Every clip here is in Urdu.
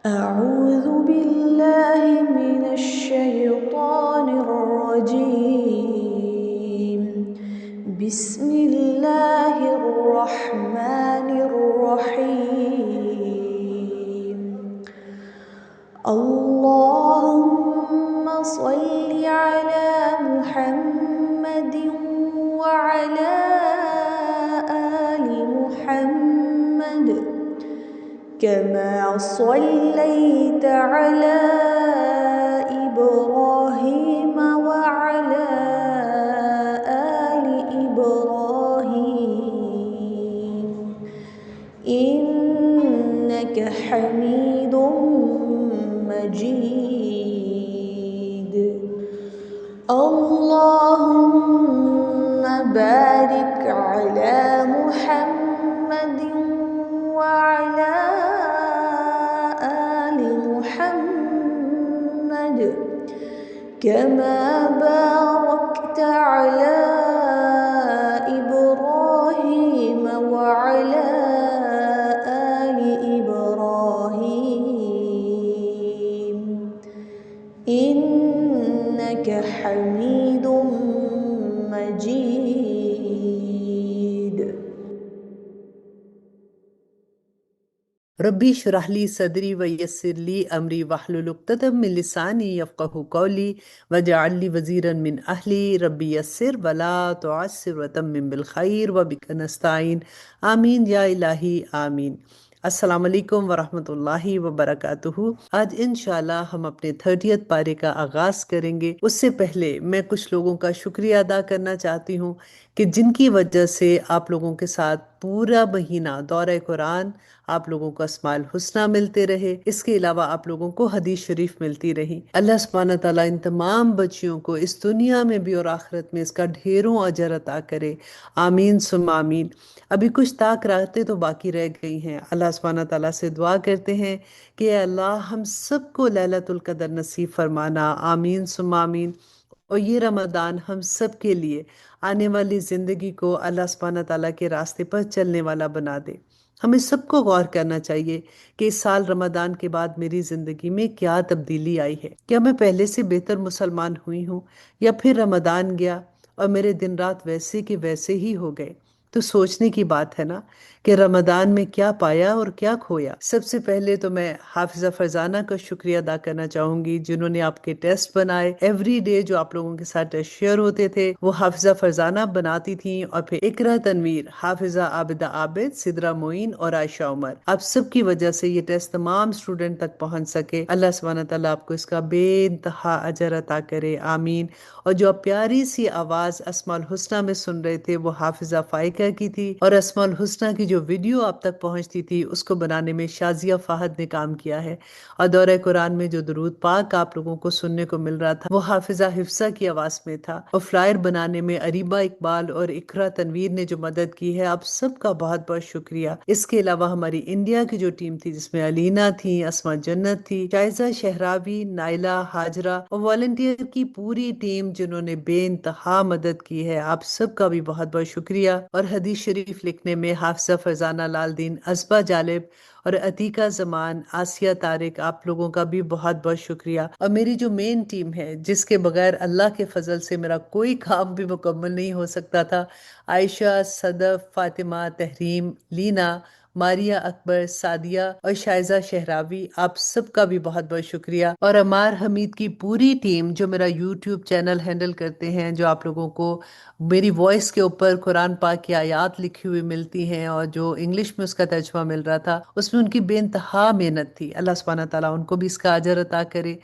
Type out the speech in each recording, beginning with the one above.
أعوذ بالله من الشيطان الرجيم. بسم الله الرحمن الرحيم. اللهم صل على محمد وعلى آل محمد كما صليت على إبراهيم وعلى آل إبراهيم إنك حميد مجيد. اللهم بارك على محمد وعلى آل محمد كما باركت على إبراهيم وعلى آل إبراهيم إنك حميد مجيد. ربی اشرح لی صدری ویسر لی امری واحلل عقدۃ من لسانی یفقہوا قولی واجعل لی وزیرا من اہلی ربی یسر ولا تعسر وتمم بالخیر وبک نستعین آمین یا الہی آمین۔ السلام علیکم ورحمۃ اللہ وبرکاتہ۔ آج انشاءاللہ ہم اپنے 30th پارے کا آغاز کریں گے۔ اس سے پہلے میں کچھ لوگوں کا شکریہ ادا کرنا چاہتی ہوں کہ جن کی وجہ سے آپ لوگوں کے ساتھ پورا مہینہ دورہ قرآن آپ لوگوں کو اسماء الحسنہ ملتے رہے، اس کے علاوہ آپ لوگوں کو حدیث شریف ملتی رہی۔ اللہ سبحانہ تعالیٰ ان تمام بچیوں کو اس دنیا میں بھی اور آخرت میں اس کا ڈھیروں اجر عطا کرے، آمین ثم آمین۔ ابھی کچھ طاق راتیں تو باقی رہ گئی ہیں، اللہ سبحانہ تعالیٰ سے دعا کرتے ہیں کہ اے اللہ ہم سب کو لیلۃ القدر نصیب فرمانا، آمین ثم آمین۔ اور یہ رمضان ہم سب کے لیے آنے والی زندگی کو اللہ سبحانہ تعالیٰ کے راستے پر چلنے والا بنا دے۔ ہمیں سب کو غور کرنا چاہیے کہ اس سال رمضان کے بعد میری زندگی میں کیا تبدیلی آئی ہے۔ کیا میں پہلے سے بہتر مسلمان ہوئی ہوں، یا پھر رمضان گیا اور میرے دن رات ویسے کے ویسے ہی ہو گئے؟ تو سوچنے کی بات ہے نا کہ رمضان میں کیا پایا اور کیا کھویا۔ سب سے پہلے تو میں حافظہ فرزانہ کا شکریہ ادا کرنا چاہوں گی، جنہوں نے آپ کے ٹیسٹ بنائے۔ ایوری ڈے جو آپ لوگوں کے ساتھ ٹیسٹ شیئر ہوتے تھے وہ حافظہ فرزانہ بناتی تھیں، اور پھر اقرا تنویر، حافظہ عابدہ عابد، سدرہ معین اور عائشہ عمر، آپ سب کی وجہ سے یہ ٹیسٹ تمام اسٹوڈنٹ تک پہنچ سکے۔ اللہ سبحانہ تعالیٰ آپ کو اس کا بے انتہا اجر عطا کرے، آمین۔ اور جو آپ پیاری سی آواز اسماء الحسنہ میں سن رہے تھے وہ حافظہ فائقہ کی تھی، اور اسماء الحسنہ کی جو ویڈیو آپ تک پہنچتی تھی اس کو بنانے میں شازیہ فہد نے کام کیا ہے، اور دورہ قرآن میں جو درود پاک آپ لوگوں کو سننے کو مل رہا تھا وہ حافظہ حفصہ کی آواز میں تھا، اور فلائر بنانے میں اریبہ اقبال اور اقرا تنویر نے جو مدد کی ہے، آپ سب کا بہت بہت شکریہ۔ اس کے علاوہ ہماری انڈیا کی جو ٹیم تھی جس میں علینا تھی، اسما جنت تھی، شائزہ شہراوی، نائلہ، ہاجرہ اور والنٹیئر کی پوری ٹیم جنہوں نے بے انتہا مدد کی ہے، آپ سب کا بھی بہت بہت شکریہ۔ اور حدیث شریف لکھنے میں حافظہ فرزانہ لال دین، ازبا جالب اور عتیقہ زمان، آسیہ طارق، آپ لوگوں کا بھی بہت بہت شکریہ۔ اور میری جو مین ٹیم ہے جس کے بغیر اللہ کے فضل سے میرا کوئی کام بھی مکمل نہیں ہو سکتا تھا، عائشہ، صدف، فاطمہ، تحریم، لینا، ماریہ اکبر، سعدیہ اور شائزہ شہراوی، آپ سب کا بھی بہت بہت شکریہ۔ اور عمار حمید کی پوری ٹیم جو میرا یوٹیوب چینل ہینڈل کرتے ہیں، جو آپ لوگوں کو میری وائس کے اوپر قرآن پاک کی آیات لکھی ہوئی ملتی ہیں، اور جو انگلش میں اس کا ترجمہ مل رہا تھا اس میں ان کی بے انتہا محنت تھی، اللہ سبحانہ تعالیٰ ان کو بھی اس کا اجر عطا کرے،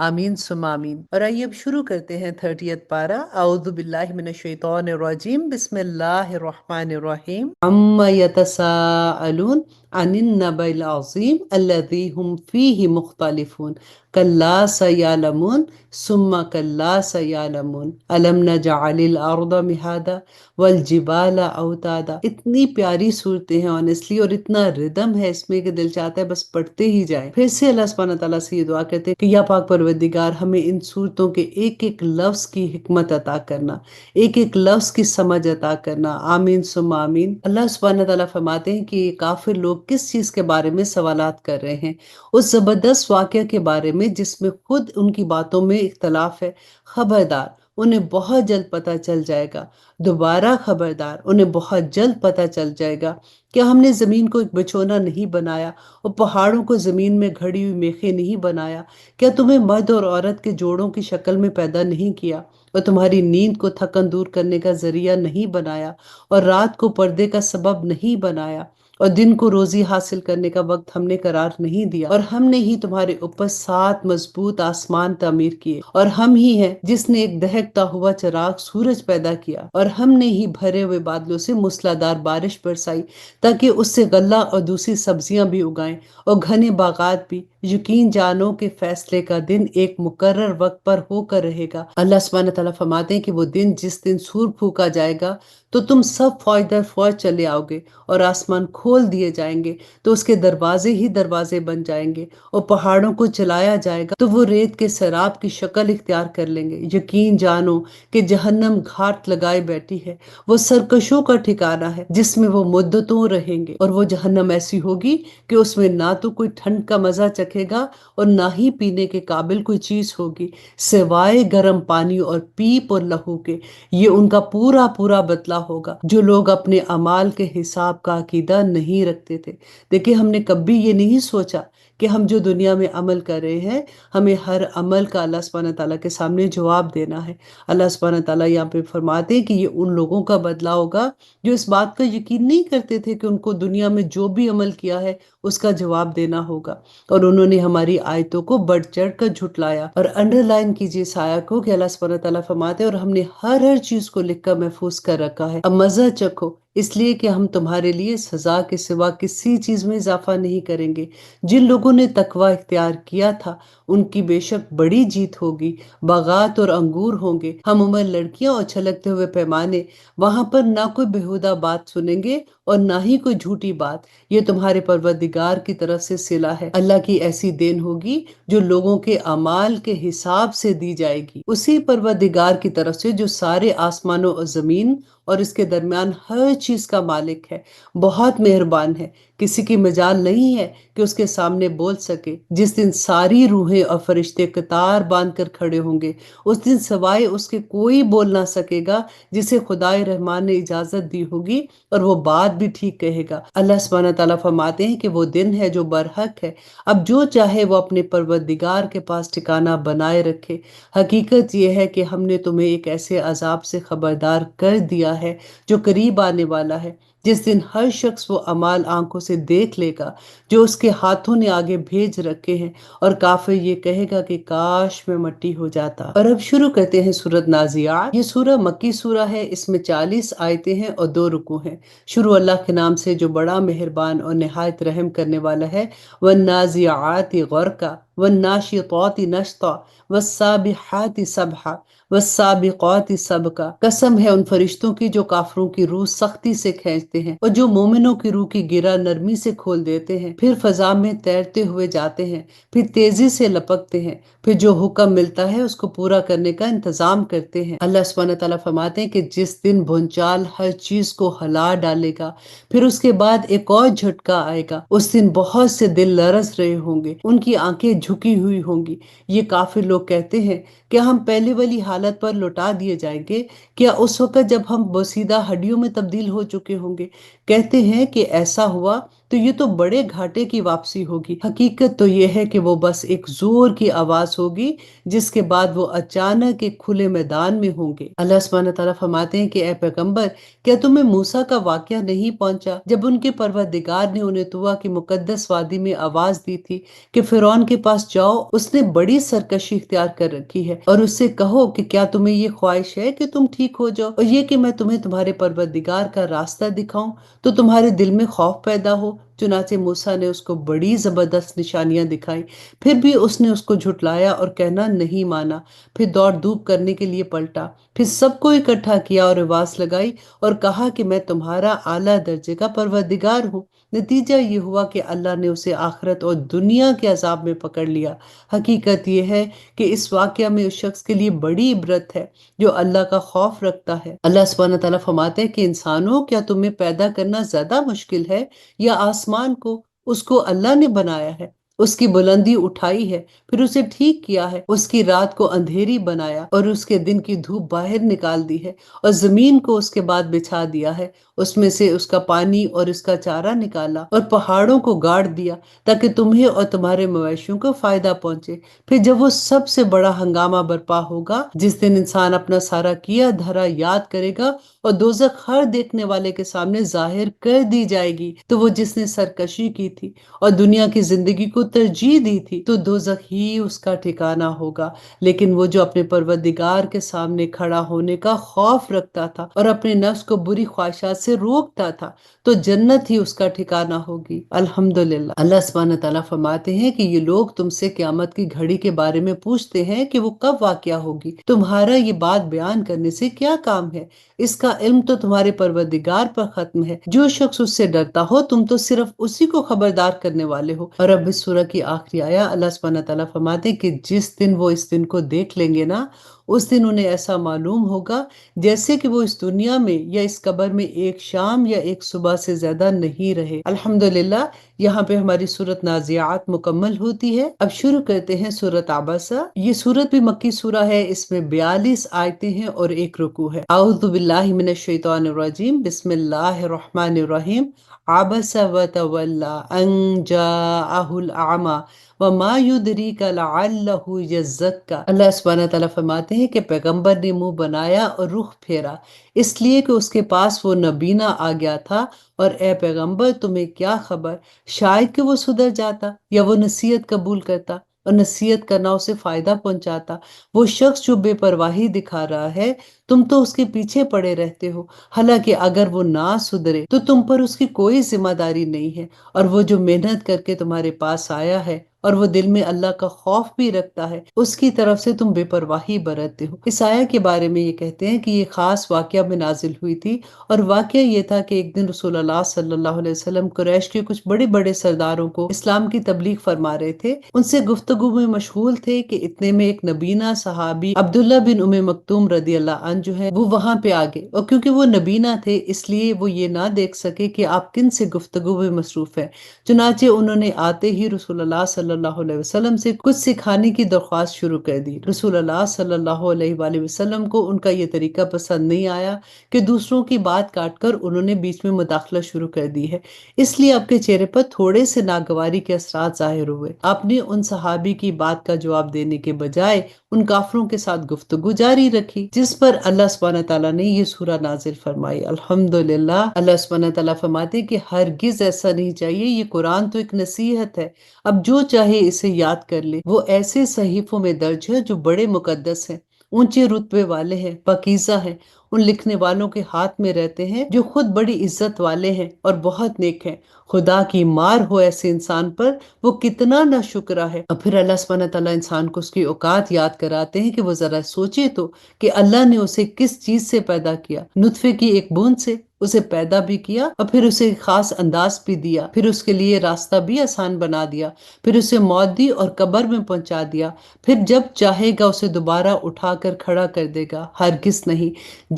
آمین ثم آمین۔ اور آئیے اب شروع کرتے ہیں 30th پارہ۔ اعوذ باللہ من الشیطان الرجیم، بسم اللہ الرحمن الرحیم۔ عما یتساءلون عن النبأ العظیم الذی هم فیہ مختلفون کلا سیعلمون ثم کلا سیعلمون الم نجعل الارض مہادا والجبال اوتادا۔ اتنی پیاری صورتیں ہیں آنیسٹلی، اور اتنا ردم ہے اس میں کہ دل چاہتا ہے بس پڑھتے ہی جائیں۔ پھر سے اللہ سبحانہ تعالیٰ سے یہ دعا کرتے ہیں کہ یا پاک پروردگار ہمیں ان صورتوں کے ایک ایک لفظ کی حکمت عطا کرنا، ایک ایک لفظ کی سمجھ عطا کرنا، آمین ثم آمین۔ اللہ سبحانہ تعالیٰ فرماتے ہیں کہ یہ کافر لوگ کس چیز کے بارے میں سوالات کر رہے ہیں، اس زبردست واقعہ کے بارے میں جس میں خود ان کی باتوں میں اختلاف ہے، خبردار انہیں بہت جلد پتہ چل جائے گا، دوبارہ خبردار انہیں بہت جلد پتہ چل جائے گا کہ ہم نے زمین کو ایک بچونا نہیں بنایا اور پہاڑوں کو زمین میں گھڑی ہوئی میخیں نہیں بنایا، کیا تمہیں مرد اور عورت کے جوڑوں کی شکل میں پیدا نہیں کیا اور تمہاری نیند کو تھکن دور کرنے کا ذریعہ نہیں بنایا اور رات کو پردے کا سبب نہیں بنایا اور دن کو روزی حاصل کرنے کا وقت ہم نے قرار نہیں دیا، اور ہم نے ہی تمہارے اوپر 7 مضبوط آسمان تعمیر کیے، اور ہم ہی ہیں جس نے ایک دہکتا ہوا چراغ سورج پیدا کیا، اور ہم نے ہی بھرے ہوئے بادلوں سے موسلادھار بارش برسائی تاکہ اس سے غلہ اور دوسری سبزیاں بھی اگائیں اور گھنے باغات بھی۔ یقین جانو کہ فیصلے کا دن ایک مقرر وقت پر ہو کر رہے گا۔ اللہ سبحانہ تعالیٰ فرماتے ہیں کہ وہ دن جس دن سور پھونکا جائے گا تو تم سب فوج در فوج چلے آؤ گے اور آسمان کھول دیے جائیں گے تو اس کے دروازے ہی دروازے بن جائیں گے اور پہاڑوں کو چلایا جائے گا تو وہ ریت کے سراب کی شکل اختیار کر لیں گے۔ یقین جانو کہ جہنم گھاٹ لگائے بیٹھی ہے، وہ سرکشوں کا ٹھکانہ ہے جس میں وہ مدتوں رہیں گے، اور وہ جہنم ایسی ہوگی کہ اس میں نہ تو کوئی ٹھنڈ کا مزہ چکھے گا اور نہ ہی پینے کے قابل کوئی چیز ہوگی سوائے گرم پانی اور پیپ اور لہو کے۔ یہ ان کا پورا پورا بدلہ ہوگا جو لوگ اپنے اعمال کے حساب کا عقیدہ نہیں رکھتے تھے۔ دیکھیں، ہم نے کبھی یہ نہیں سوچا کہ ہم جو دنیا میں عمل کر رہے ہیں ہمیں ہر عمل کا اللہ سبحانہ تعالیٰ کے سامنے جواب دینا ہے۔ اللہ سبحانہ تعالیٰ یہاں پہ فرماتے ہیں کہ یہ ان لوگوں کا بدلہ ہوگا جو اس بات کا یقین نہیں کرتے تھے کہ ان کو دنیا میں جو بھی عمل کیا ہے اس کا جواب دینا ہوگا، اور انہوں نے ہماری آیتوں کو بڑھ چڑھ کر جھٹلایا۔ اور انڈر لائن کیجیے اس آیت کو کہ اللہ سبحانہ تعالیٰ فرماتے ہیں اور ہم نے ہر چیز کو لکھ کر محفوظ کر رکھا ہے، اب مزہ چکھو، اس لیے کہ ہم تمہارے لیے سزا کے سوا کسی چیز میں اضافہ نہیں کریں گے۔ جن لوگوں نے تقوی اختیار کیا تھا ان کی بے شک بڑی جیت ہوگی، باغات اور انگور ہوں گے، ہم عمر لڑکیاں اور چھلکتے ہوئے پیمانے، وہاں پر نہ کوئی بےہودہ بات سنیں گے اور نہ ہی کوئی جھوٹی بات، یہ تمہارے پروردگار کی طرف سے صلہ ہے۔ اللہ کی ایسی دین ہوگی جو لوگوں کے اعمال کے حساب سے دی جائے گی، اسی پروردگار کی طرف سے جو سارے آسمانوں اور زمین اور اس کے درمیان ہر چیز کا مالک ہے، بہت مہربان ہے، کسی کی مجال نہیں ہے کہ اس کے سامنے بول سکے۔ جس دن ساری روحیں اور فرشتے قطار باندھ کر کھڑے ہوں گے، اس دن سوائے اس کے کوئی بول نہ سکے گا جسے خدائے رحمان نے اجازت دی ہوگی، اور وہ بات بھی ٹھیک کہے گا۔ اللہ سبحانہ تعالیٰ فرماتے ہیں کہ وہ دن ہے جو برحق ہے، اب جو چاہے وہ اپنے پروردگار کے پاس ٹھکانہ بنائے رکھے۔ حقیقت یہ ہے کہ ہم نے تمہیں ایک ایسے عذاب سے خبردار کر دیا ہے جو قریب آنے والا ہے، جس دن ہر شخص وہ اعمال آنکھوں سے دیکھ لے گا جو اس کے ہاتھوں نے آگے بھیج رکھے ہیں، اور کافر یہ کہے گا کہ کاش میں مٹی ہو جاتا۔ اور اب شروع کرتے ہیں سورۃ نازعات۔ یہ سورہ مکی سورہ ہے، اس میں 40 آیتیں ہیں اور 2 رکوع ہیں۔ شروع اللہ کے نام سے جو بڑا مہربان اور نہایت رحم کرنے والا ہے۔ والنازعات غرقا والناشطات نشطا والسابحات سبحا والسابقات سبقا، قسم ہے ان فرشتوں کی جو کافروں کی روح سختی سے کھینچتے ہیں اور جو مومنوں کی روح کی گرہ نرمی سے کھول دیتے ہیں، پھر فضا میں تیرتے ہوئے جاتے ہیں، پھر تیزی سے لپکتے ہیں، پھر جو حکم ملتا ہے اس کو پورا کرنے کا انتظام کرتے ہیں۔ اللہ سبحانہ تعالیٰ فرماتے ہیں کہ جس دن بھونچال ہر چیز کو ہلا ڈالے گا، پھر اس کے بعد ایک اور جھٹکا آئے گا، اس دن بہت سے دل لرز رہے ہوں گے، ان کی آنکھیں جھکی ہوئی ہوں گی۔ یہ کافر لوگ کہتے ہیں کہ ہم پہلے والی حالت پر لوٹا دیے جائیں گے، کیا اس وقت جب ہم بوسیدہ ہڈیوں میں تبدیل ہو چکے ہوں گے؟ کہتے ہیں کہ ایسا ہوا تو یہ تو بڑے گھاٹے کی واپسی ہوگی۔ حقیقت تو یہ ہے کہ وہ بس ایک زور کی آواز ہوگی جس کے بعد وہ اچانک ایک کھلے میدان میں ہوں گے۔ اللہ سبحانہ تعالیٰ فرماتے ہیں کہ اے پیغمبر، کیا تمہیں موسیٰ کا واقعہ نہیں پہنچا جب ان کے پروردگار نے انہیں طویٰ کی مقدس وادی میں آواز دی تھی کہ فرعون کے پاس جاؤ، اس نے بڑی سرکشی اختیار کر رکھی ہے، اور اس سے کہو کہ کیا تمہیں یہ خواہش ہے کہ تم ٹھیک ہو جاؤ، اور یہ کہ میں تمہیں تمہارے پروردگار کا راستہ دکھاؤں تو تمہارے دل میں خوف پیدا ہو۔ چنانچہ موسیٰ نے اس کو بڑی زبردست نشانیاں دکھائی، پھر بھی اس نے اس کو جھٹلایا اور کہنا نہیں مانا، پھر دوڑ دھوپ کرنے کے لیے پلٹا، پھر سب کو اکٹھا کیا اور آواز لگائی اور کہا کہ میں تمہارا اعلیٰ درجے کا پروردگار ہوں۔ نتیجہ یہ ہوا کہ اللہ نے اسے آخرت اور دنیا کے عذاب میں پکڑ لیا۔ حقیقت یہ ہے کہ اس واقعہ میں اس شخص کے لیے بڑی عبرت ہے جو اللہ کا خوف رکھتا ہے۔ اللہ سبحانہ تعالیٰ فرماتے ہیں کہ انسانوں، کیا تمہیں پیدا کرنا زیادہ مشکل ہے یا آسمان آسمان کو، اس کو اللہ نے بنایا ہے، اس کی بلندی اٹھائی ہے، پھر اسے ٹھیک کیا ہے، اس کی رات کو اندھیری بنایا اور اس کے دن کی دھوپ باہر نکال دی ہے، اور زمین کو اس کے بعد بچھا دیا ہے، اس میں سے اس کا پانی اور اس کا چارہ نکالا، اور پہاڑوں کو گاڑ دیا تاکہ تمہیں اور تمہارے مویشیوں کو فائدہ پہنچے۔ پھر جب وہ سب سے بڑا ہنگامہ برپا ہوگا، جس دن انسان اپنا سارا کیا دھرا یاد کرے گا اور دوزخ ہر دیکھنے والے کے سامنے ظاہر کر دی جائے گی، تو وہ جس نے سرکشی کی تھی اور دنیا کی زندگی کو ترجیح دی تھی، تو دوزخ ہی اس کا ٹھکانہ ہوگا۔ لیکن وہ جو اپنے پروردگار کے سامنے کھڑا ہونے کا خوف رکھتا تھا اور اپنے نفس کو بری خواہشات سے روکتا تھا، تو جنت ہی اس کا ٹھکانہ ہوگی۔ الحمدللہ۔ اللہ سبحانہ تعالیٰ فرماتے ہیں کہ یہ لوگ تم سے قیامت کی گھڑی کے بارے میں پوچھتے ہیں کہ وہ کب واقعہ ہوگی، تمہارا یہ بات بیان کرنے سے کیا کام ہے؟ اس کا علم تو تمہارے پروردگار پر ختم ہے۔ جو شخص اس سے ڈرتا ہو، تم تو صرف اسی کو خبردار کرنے والے ہو۔ اور اب اس سورہ کی آخری آیہ اللہ سبحانہ تعالیٰ فرماتے ہیں کہ جس دن وہ اس دن کو دیکھ لیں گے نا، اس دن انہیں ایسا معلوم ہوگا جیسے کہ وہ اس دنیا میں یا اس قبر میں ایک شام یا ایک صبح سے زیادہ نہیں رہے۔ الحمدللہ۔ یہاں پہ ہماری سورت نازعات مکمل ہوتی ہے۔ اب شروع کرتے ہیں سورت عبسہ۔ یہ سورت بھی مکی سورہ ہے، اس میں 42 آیتیں ہیں اور ایک رکوع ہے۔ اعوذ باللہ من الشیطان الرجیم، بسم اللہ الرحمن الرحیم۔ عبس وتولى ان جاءه الاعمى وما يدريك لعله يزكى۔ اللہ سبحانہ تعالیٰ فرماتے ہیں کہ پیغمبر نے منہ بنایا اور رخ پھیرا، اس لیے کہ اس کے پاس وہ نبینا آ گیا تھا، اور اے پیغمبر تمہیں کیا خبر، شاید کہ وہ سدھر جاتا یا وہ نصیحت قبول کرتا، اور نصیحت کرنا اسے فائدہ پہنچاتا۔ وہ شخص جو بے پرواہی دکھا رہا ہے، تم تو اس کے پیچھے پڑے رہتے ہو، حالانکہ اگر وہ نہ سدھرے تو تم پر اس کی کوئی ذمہ داری نہیں ہے، اور وہ جو محنت کر کے تمہارے پاس آیا ہے اور وہ دل میں اللہ کا خوف بھی رکھتا ہے، اس کی طرف سے تم بے پرواہی برتتے ہو۔ اس آیہ کے بارے میں یہ کہتے ہیں کہ یہ خاص واقعہ میں نازل ہوئی تھی، اور واقعہ یہ تھا کہ ایک دن رسول اللہ صلی اللہ علیہ وسلم قریش کے کچھ بڑے بڑے سرداروں کو اسلام کی تبلیغ فرما رہے تھے، ان سے گفتگو میں مشغول تھے کہ اتنے میں ایک نبینا صحابی عبداللہ بن ام مکتوم رضی اللہ عنہ جو ہے وہ وہاں پہ آگے، اور کیونکہ وہ نبینا تھے اس لیے وہ یہ نہ دیکھ سکے کہ آپ کن سے گفتگو میں مصروف ہیں، چنانچہ انہوں نے آتے ہی رسول اللہ صلی اللہ علیہ وسلم سے کچھ سکھانے کی درخواست شروع کر دی۔ رسول اللہ صلی اللہ علیہ وآلہ وسلم کو ان کا یہ طریقہ پسند نہیں آیا کہ دوسروں کی بات کاٹ کر انہوں نے بیچ میں مداخلت شروع کر دی ہے، اس لیے آپ کے چہرے پر تھوڑے سے ناگواری کے اثرات ظاہر ہوئے۔ آپ نے ان صحابی کی بات کا جواب دینے کے بجائے ان کافروں کے ساتھ گفتگو جاری رکھی، جس پر اللہ سبحانہ تعالیٰ نے یہ سورہ نازل فرمائی۔ الحمدللہ۔ اللہ سبحانہ تعالیٰ فرماتے کہ ہرگز ایسا نہیں چاہیے، یہ قرآن تو ایک نصیحت ہے، اب جو چاہے اسے یاد کر لے۔ وہ ایسے صحیفوں میں درج ہے جو بڑے مقدس ہیں، اونچے رتبے والے ہیں، پاکیزہ ہیں، ان لکھنے والوں کے ہاتھ میں رہتے ہیں جو خود بڑی عزت والے ہیں اور بہت نیک ہیں۔ خدا کی مار ہو ایسے انسان پر، وہ کتنا نہ شکرا ہے۔ اور پھر اللہ سبحانہ تعالیٰ انسان کو اس کی اوقات یاد کراتے ہیں کہ وہ ذرا سوچے تو کہ اللہ نے اسے کس چیز سے پیدا کیا، نطفے کی ایک بوند سے اسے پیدا بھی کیا، اور پھر اسے خاص انداز بھی دیا، پھر اس کے لیے راستہ بھی آسان بنا دیا، پھر اسے موت دی اور قبر میں پہنچا دیا، پھر جب چاہے گا اسے دوبارہ اٹھا کر کھڑا کر دے گا۔ ہرگز نہیں،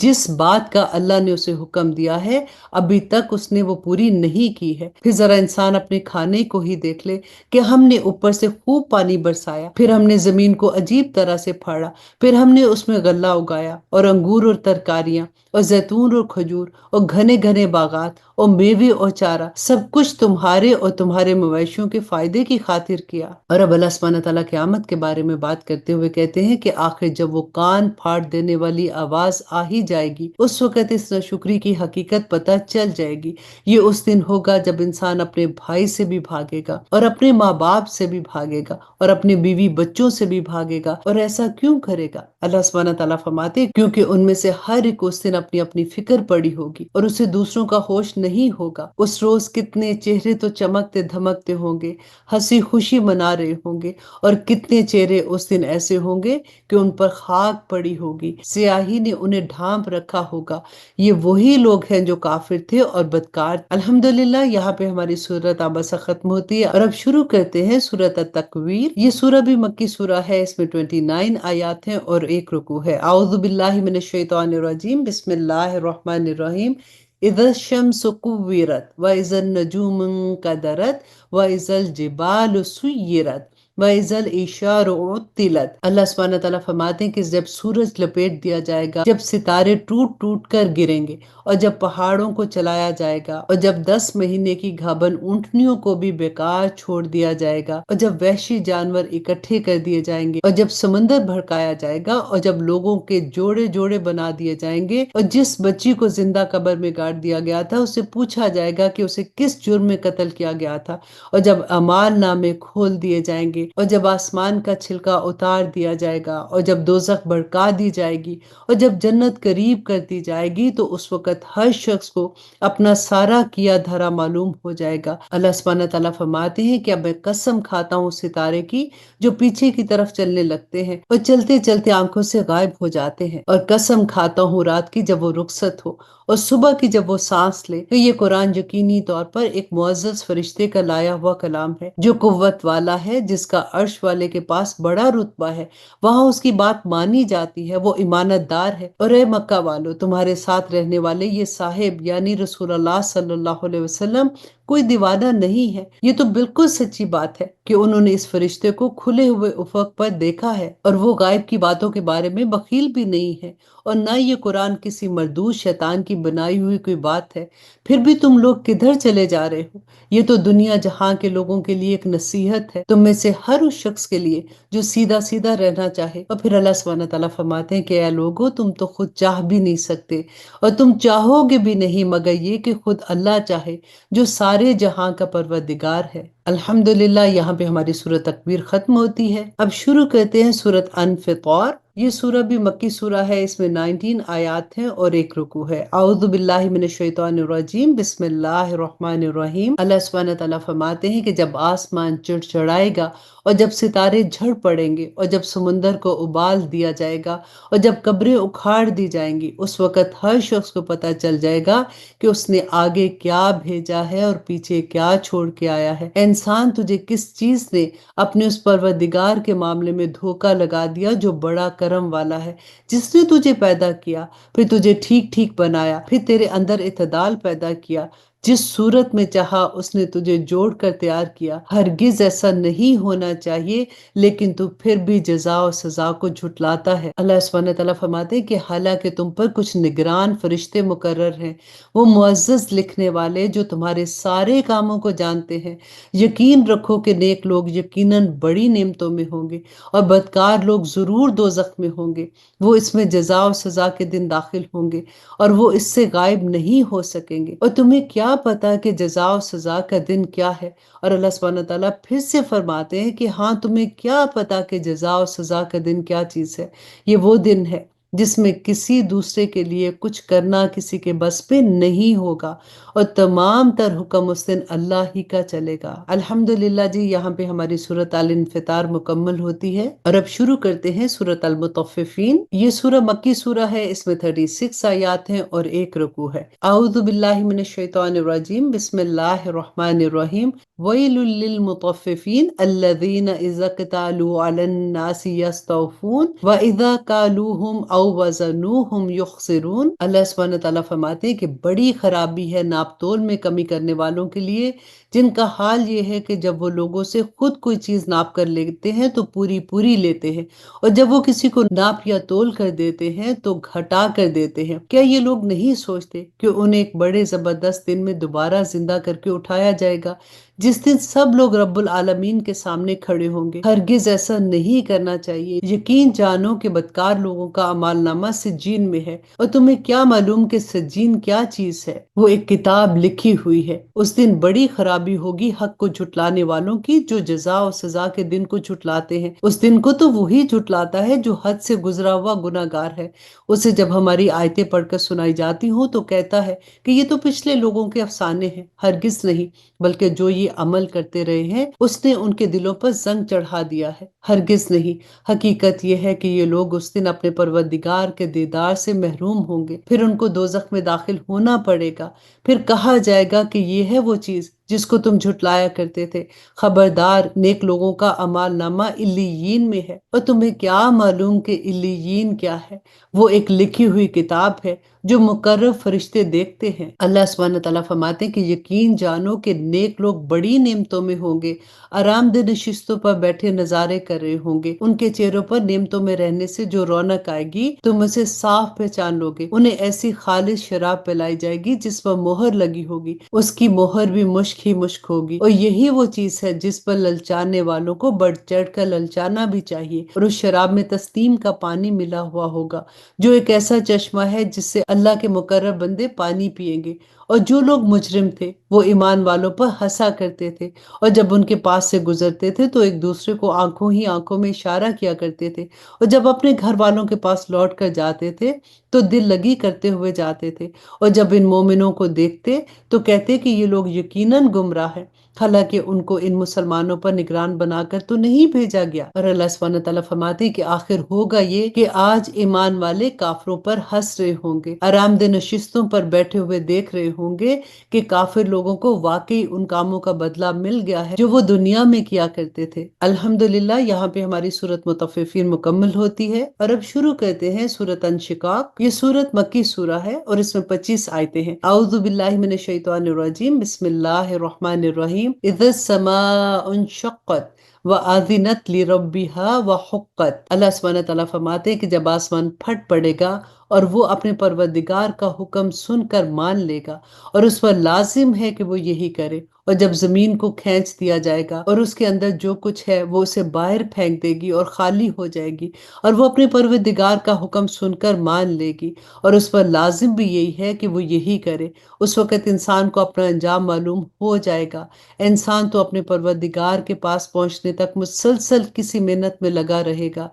جس بات کا اللہ نے اسے حکم دیا ہے ابھی تک اس نے وہ پوری نہیں کی ہے۔ پھر ذرا انسان اپنے کھانے کو ہی دیکھ لے کہ ہم نے اوپر سے خوب پانی برسایا، پھر ہم نے زمین کو عجیب طرح سے پھاڑا، پھر ہم نے اس میں غلہ اگایا اور انگور اور ترکاریاں اور زیتون اور کھجور اور گھنے گھنے باغات اور میوے اور چارہ، سب کچھ تمہارے اور تمہارے مویشیوں کے فائدے کی خاطر کیا۔ اور اب اللہ سبحانہ تعالیٰ قیامت کے بارے میں بات کرتے ہوئے کہتے ہیں کہ آخر جب وہ کان پھاڑ دینے والی آواز آ ہی جائے گی، اس وقت اس ناشکری کی حقیقت پتہ چل جائے گی۔ یہ اس دن ہوگا جب انسان اپنے بھائی سے بھی بھاگے گا اور اپنے ماں باپ سے بھی بھاگے گا اور اپنے بیوی بچوں سے بھی بھاگے گا، اور ایسا کیوں کرے گا؟ اللہ سبحانہ تعالیٰ فرماتے کیونکہ ان میں سے ہر ایک اس دن اپنی اپنی فکر پڑی ہوگی اور اسے دوسروں کا ہوش نہیں ہوگا۔ اس روز کتنے چہرے تو چمکتے دھمکتے ہوں گے، ہنسی خوشی منا رہے ہوں گے، اور کتنے چہرے اس دن ایسے ہوں گے کہ ان پر خاک پڑی ہوگی، سیاہی نے انہیں ڈھانپ رکھا ہوگا۔ یہ وہی لوگ ہیں جو کافر تھے اور بدکار۔ الحمدللہ۔ یہاں پہ ہماری سورت عبسہ ختم ہوتی ہے، اور اب شروع کرتے ہیں سورت التکویر۔ یہ سورہ بھی مکی سورہ ہے، اس میں 29 آیات ہیں اور ایک رکوع ہے۔ اعوذ باللہ من الشیطان الرجیم، بسم اللہ الرحمن الرحیم۔ اذا الشمس كورت واذا النجوم انكدرت واذا الجبال سيرت وَإِذَا الْعِشَارُ عُطِّلَتْ۔ اللہ سبحانہ تعالیٰ فرماتے ہیں کہ جب سورج لپیٹ دیا جائے گا، جب ستارے ٹوٹ ٹوٹ کر گریں گے، اور جب پہاڑوں کو چلایا جائے گا، اور جب 10 مہینے کی گھبن اونٹنیوں کو بھی بیکار چھوڑ دیا جائے گا، اور جب وحشی جانور اکٹھے کر دیے جائیں گے، اور جب سمندر بھڑکایا جائے گا، اور جب لوگوں کے جوڑے جوڑے بنا دیے جائیں گے، اور جس بچی کو زندہ قبر میں گاڑ دیا گیا تھا اسے پوچھا جائے گا کہ اسے کس جرم میں قتل کیا گیا تھا، اور جب اعمال نامے کھول دیے جائیں گے، اور جب آسمان کا چھلکا اتار دیا جائے گا، اور جب دوزخ بھڑکا دی جائے گی، اور جب جنت قریب کر دی جائے گی، تو اس وقت ہر شخص کو اپنا سارا کیا دھرا معلوم ہو جائے گا۔ اللہ سبحانہ تعالیٰ فرماتے ہیں کہ اب میں قسم کھاتا ہوں ستارے کی جو پیچھے کی طرف چلنے لگتے ہیں اور چلتے چلتے آنکھوں سے غائب ہو جاتے ہیں، اور قسم کھاتا ہوں رات کی جب وہ رخصت ہو اور صبح کی جب وہ سانس لے۔ تو یہ قرآن یقینی طور پر ایک معزز فرشتے کا لایا ہوا کلام ہے جو قوت والا ہے، جس کا عرش والے کے پاس بڑا رتبہ ہے، وہاں اس کی بات مانی جاتی ہے، وہ امانت دار ہے۔ اور اے مکہ والو، تمہارے ساتھ رہنے والے یہ صاحب یعنی رسول اللہ صلی اللہ علیہ وسلم کوئی دیوانہ نہیں ہے۔ یہ تو بالکل سچی بات ہے کہ انہوں نے اس فرشتے کو کھلے ہوئے افق پر دیکھا ہے، اور وہ غائب کی باتوں کے بارے میں بخیل بھی نہیں ہے، اور نہ یہ قرآن کسی مردود شیطان کی بنائی ہوئی کوئی بات ہے۔ پھر بھی تم لوگ کدھر چلے جا رہے ہو؟ یہ تو دنیا جہاں کے لوگوں کے لیے ایک نصیحت ہے، تم میں سے ہر اس شخص کے لیے جو سیدھا سیدھا رہنا چاہے۔ اور پھر اللہ سبحانہ تعالیٰ فرماتے ہیں کہ اے لوگو، تم تو خود چاہ بھی نہیں سکتے، اور تم چاہو گے بھی نہیں مگر یہ کہ خود اللہ چاہے جو سارے جہاں کا پروردگار ہے۔ الحمدللہ، یہاں پہ ہماری سورۃ تکویر ختم ہوتی ہے۔ اب شروع کرتے ہیں سورۃ انفطار۔ یہ سورہ بھی مکی سورہ ہے، اس میں 19 آیات ہیں اور 1 رکوع ہے۔ اعوذ باللہ من الشیطان الرجیم، بسم اللہ الرحمن الرحیم۔ اللہ سبحانہ تعالیٰ فرماتے ہیں کہ جب آسمان چڑچڑائے گا، اور جب ستارے جھڑ پڑیں گے، اور جب سمندر کو ابال دیا جائے گا، اور جب قبریں اکھاڑ دی جائیں گی، اس وقت ہر شخص کو پتہ چل جائے گا کہ اس نے آگے کیا بھیجا ہے اور پیچھے کیا چھوڑ کے آیا ہے۔ انسان، تجھے کس چیز نے اپنے اس پروردگار کے معاملے میں دھوکہ لگا دیا جو بڑا کرم والا ہے، جس نے تجھے پیدا کیا، پھر تجھے ٹھیک ٹھیک بنایا، پھر تیرے اندر اعتدال پیدا کیا، جس صورت میں چاہا اس نے تجھے جوڑ کر تیار کیا۔ ہرگز ایسا نہیں ہونا چاہیے، لیکن تو پھر بھی جزا و سزا کو جھٹلاتا ہے۔ اللہ سبحانہ تعالیٰ فرماتے ہیں کہ حالانکہ تم پر کچھ نگران فرشتے مقرر ہیں، وہ معزز لکھنے والے جو تمہارے سارے کاموں کو جانتے ہیں۔ یقین رکھو کہ نیک لوگ یقیناً بڑی نعمتوں میں ہوں گے، اور بدکار لوگ ضرور دوزخ میں ہوں گے۔ وہ اس میں جزا و سزا کے دن داخل ہوں گے، اور وہ اس سے غائب نہیں ہو سکیں گے۔ اور تمہیں کیا پتا کہ جزا و سزا کا دن کیا ہے؟ اور اللہ سبحانہ تعالیٰ پھر سے فرماتے ہیں کہ ہاں، تمہیں کیا پتا کہ جزا و سزا کا دن کیا چیز ہے؟ یہ وہ دن ہے جس میں کسی دوسرے کے لیے کچھ کرنا کسی کے بس پہ نہیں ہوگا، اور تمام تر حکم اس دن اللہ ہی کا چلے گا۔ الحمدللہ جی، یہاں پہ ہماری سورۃ الانفطار مکمل ہوتی ہے، اور اب شروع کرتے ہیں سورۃ المطففین۔ یہ سورہ مکی سورہ ہے، اس میں 36 آیات ہیں اور 1 رکوع ہے۔ اعوذ باللہ من الشیطان الرجیم، بسم اللہ الرحمن الرحیم۔ ویل للمطففین الذین اذا اکتالوا علی الناس یستوفون واذا کالوہم او وزنوہم یخسرون۔ اللہ سبحانہ تعالیٰ فرماتے ہیں کہ بڑی خرابی ہے ناپ تول میں کمی کرنے والوں کے لیے، جن کا حال یہ ہے کہ جب وہ لوگوں سے خود کوئی چیز ناپ کر لیتے ہیں تو پوری پوری لیتے ہیں، اور جب وہ کسی کو ناپ یا تول کر دیتے ہیں تو گھٹا کر دیتے ہیں۔ کیا یہ لوگ نہیں سوچتے کہ انہیں ایک بڑے زبردست دن میں دوبارہ زندہ کر کے اٹھایا جائے گا، جس دن سب لوگ رب العالمین کے سامنے کھڑے ہوں گے؟ ہرگز ایسا نہیں کرنا چاہیے۔ یقین جانو کہ بدکار لوگوں کا اعمال نامہ سجین میں ہے، اور تمہیں کیا معلوم کہ سجین کیا چیز ہے؟ وہ ایک کتاب لکھی ہوئی ہے۔ اس دن بڑی خرابی ہوگی حق کو جھٹلانے والوں کی، جو جزا و سزا کے دن کو جھٹلاتے ہیں۔ اس دن کو تو وہی جھٹلاتا ہے جو حد سے گزرا ہوا گناہ گار ہے۔ اسے جب ہماری آیتیں پڑھ کر سنائی جاتی ہوں تو کہتا ہے کہ یہ تو پچھلے لوگوں کے افسانے ہیں۔ ہرگز نہیں، بلکہ جو یہ عمل کرتے رہے ہیں اس نے ان کے دلوں پر زنگ چڑھا دیا ہے۔ ہرگز نہیں، حقیقت یہ ہے کہ یہ لوگ اس دن اپنے پروردگار کے دیدار سے محروم ہوں گے، پھر ان کو دوزخ میں داخل ہونا پڑے گا، پھر کہا جائے گا کہ یہ ہے وہ چیز جس کو تم جھٹلایا کرتے تھے۔ خبردار، نیک لوگوں کا اعمال نامہ علیین میں ہے، اور تمہیں کیا معلوم کہ علیین کیا ہے؟ وہ ایک لکھی ہوئی کتاب ہے جو مقرب فرشتے دیکھتے ہیں۔ اللہ سبحانہ تعالیٰ فرماتے ہیں کہ یقین جانو کہ نیک لوگ بڑی نعمتوں میں ہوں گے، آرام دہ نشستوں پر بیٹھے نظارے کر رہے ہوں گے، ان کے چہروں پر نعمتوں میں رہنے سے جو رونق آئے گی تم اسے صاف پہچان لو گے۔ انہیں ایسی خالص شراب پلائی جائے گی جس پر مہر لگی ہوگی، اس کی مہر بھی مشک ہی مشک ہوگی، اور یہی وہ چیز ہے جس پر للچانے والوں کو بڑھ چڑھ کر للچانا بھی چاہیے، اور اس شراب میں تسنیم کا پانی ملا ہوا ہوگا جو ایک ایسا چشمہ ہے جس سے اللہ کے مقرب بندے پانی پیئیں گے۔ اور جو لوگ مجرم تھے وہ ایمان والوں پر ہنسا کرتے تھے، اور جب ان کے پاس سے گزرتے تھے تو ایک دوسرے کو آنکھوں ہی آنکھوں میں اشارہ کیا کرتے تھے، اور جب اپنے گھر والوں کے پاس لوٹ کر جاتے تھے تو دل لگی کرتے ہوئے جاتے تھے، اور جب ان مومنوں کو دیکھتے تو کہتے کہ یہ لوگ یقیناً گمراہ ہیں، حالانکہ ان کو ان مسلمانوں پر نگران بنا کر تو نہیں بھیجا گیا۔ اور اللہ سبحانہ تعالیٰ فرماتے ہیں کہ آخر ہوگا یہ کہ آج ایمان والے کافروں پر ہنس رہے ہوں گے، آرام دہ نشستوں پر بیٹھے ہوئے دیکھ رہے ہوں گے کہ کافر لوگوں کو واقعی ان کاموں کا بدلہ مل گیا ہے جو وہ دنیا میں کیا کرتے تھے۔ الحمدللہ یہاں پہ ہماری سورت مطففین مکمل ہوتی ہے، اور اب شروع کرتے ہیں سورت انشقاق۔ یہ سورت مکی سورہ ہے اور اس میں 25 آیتیں ہیں۔ اعوذ باللہ من الشیطان الرجیم، بسم اللہ الرحمن الرحیم۔ اذا السماء انشقت وَآذِنَتْ لِرَبِّهَا وَحُقَّتْ۔ اللہ سبحانہ تعالیٰ فرماتے ہیں کہ جب آسمان پھٹ پڑے گا اور وہ اپنے پروردگار کا حکم سن کر مان لے گا، اور اس پر لازم ہے کہ وہ یہی کرے، اور جب زمین کو کھینچ دیا جائے گا اور اس کے اندر جو کچھ ہے وہ اسے باہر پھینک دے گی اور خالی ہو جائے گی، اور وہ اپنے پروردگار کا حکم سن کر مان لے گی، اور اس پر لازم بھی یہی ہے کہ وہ یہی کرے، اس وقت انسان کو اپنا انجام معلوم ہو جائے گا۔ انسان تو اپنے پروردگار کے پاس پہنچنے تک مسلسل کسی محنت میں لگا رہے گا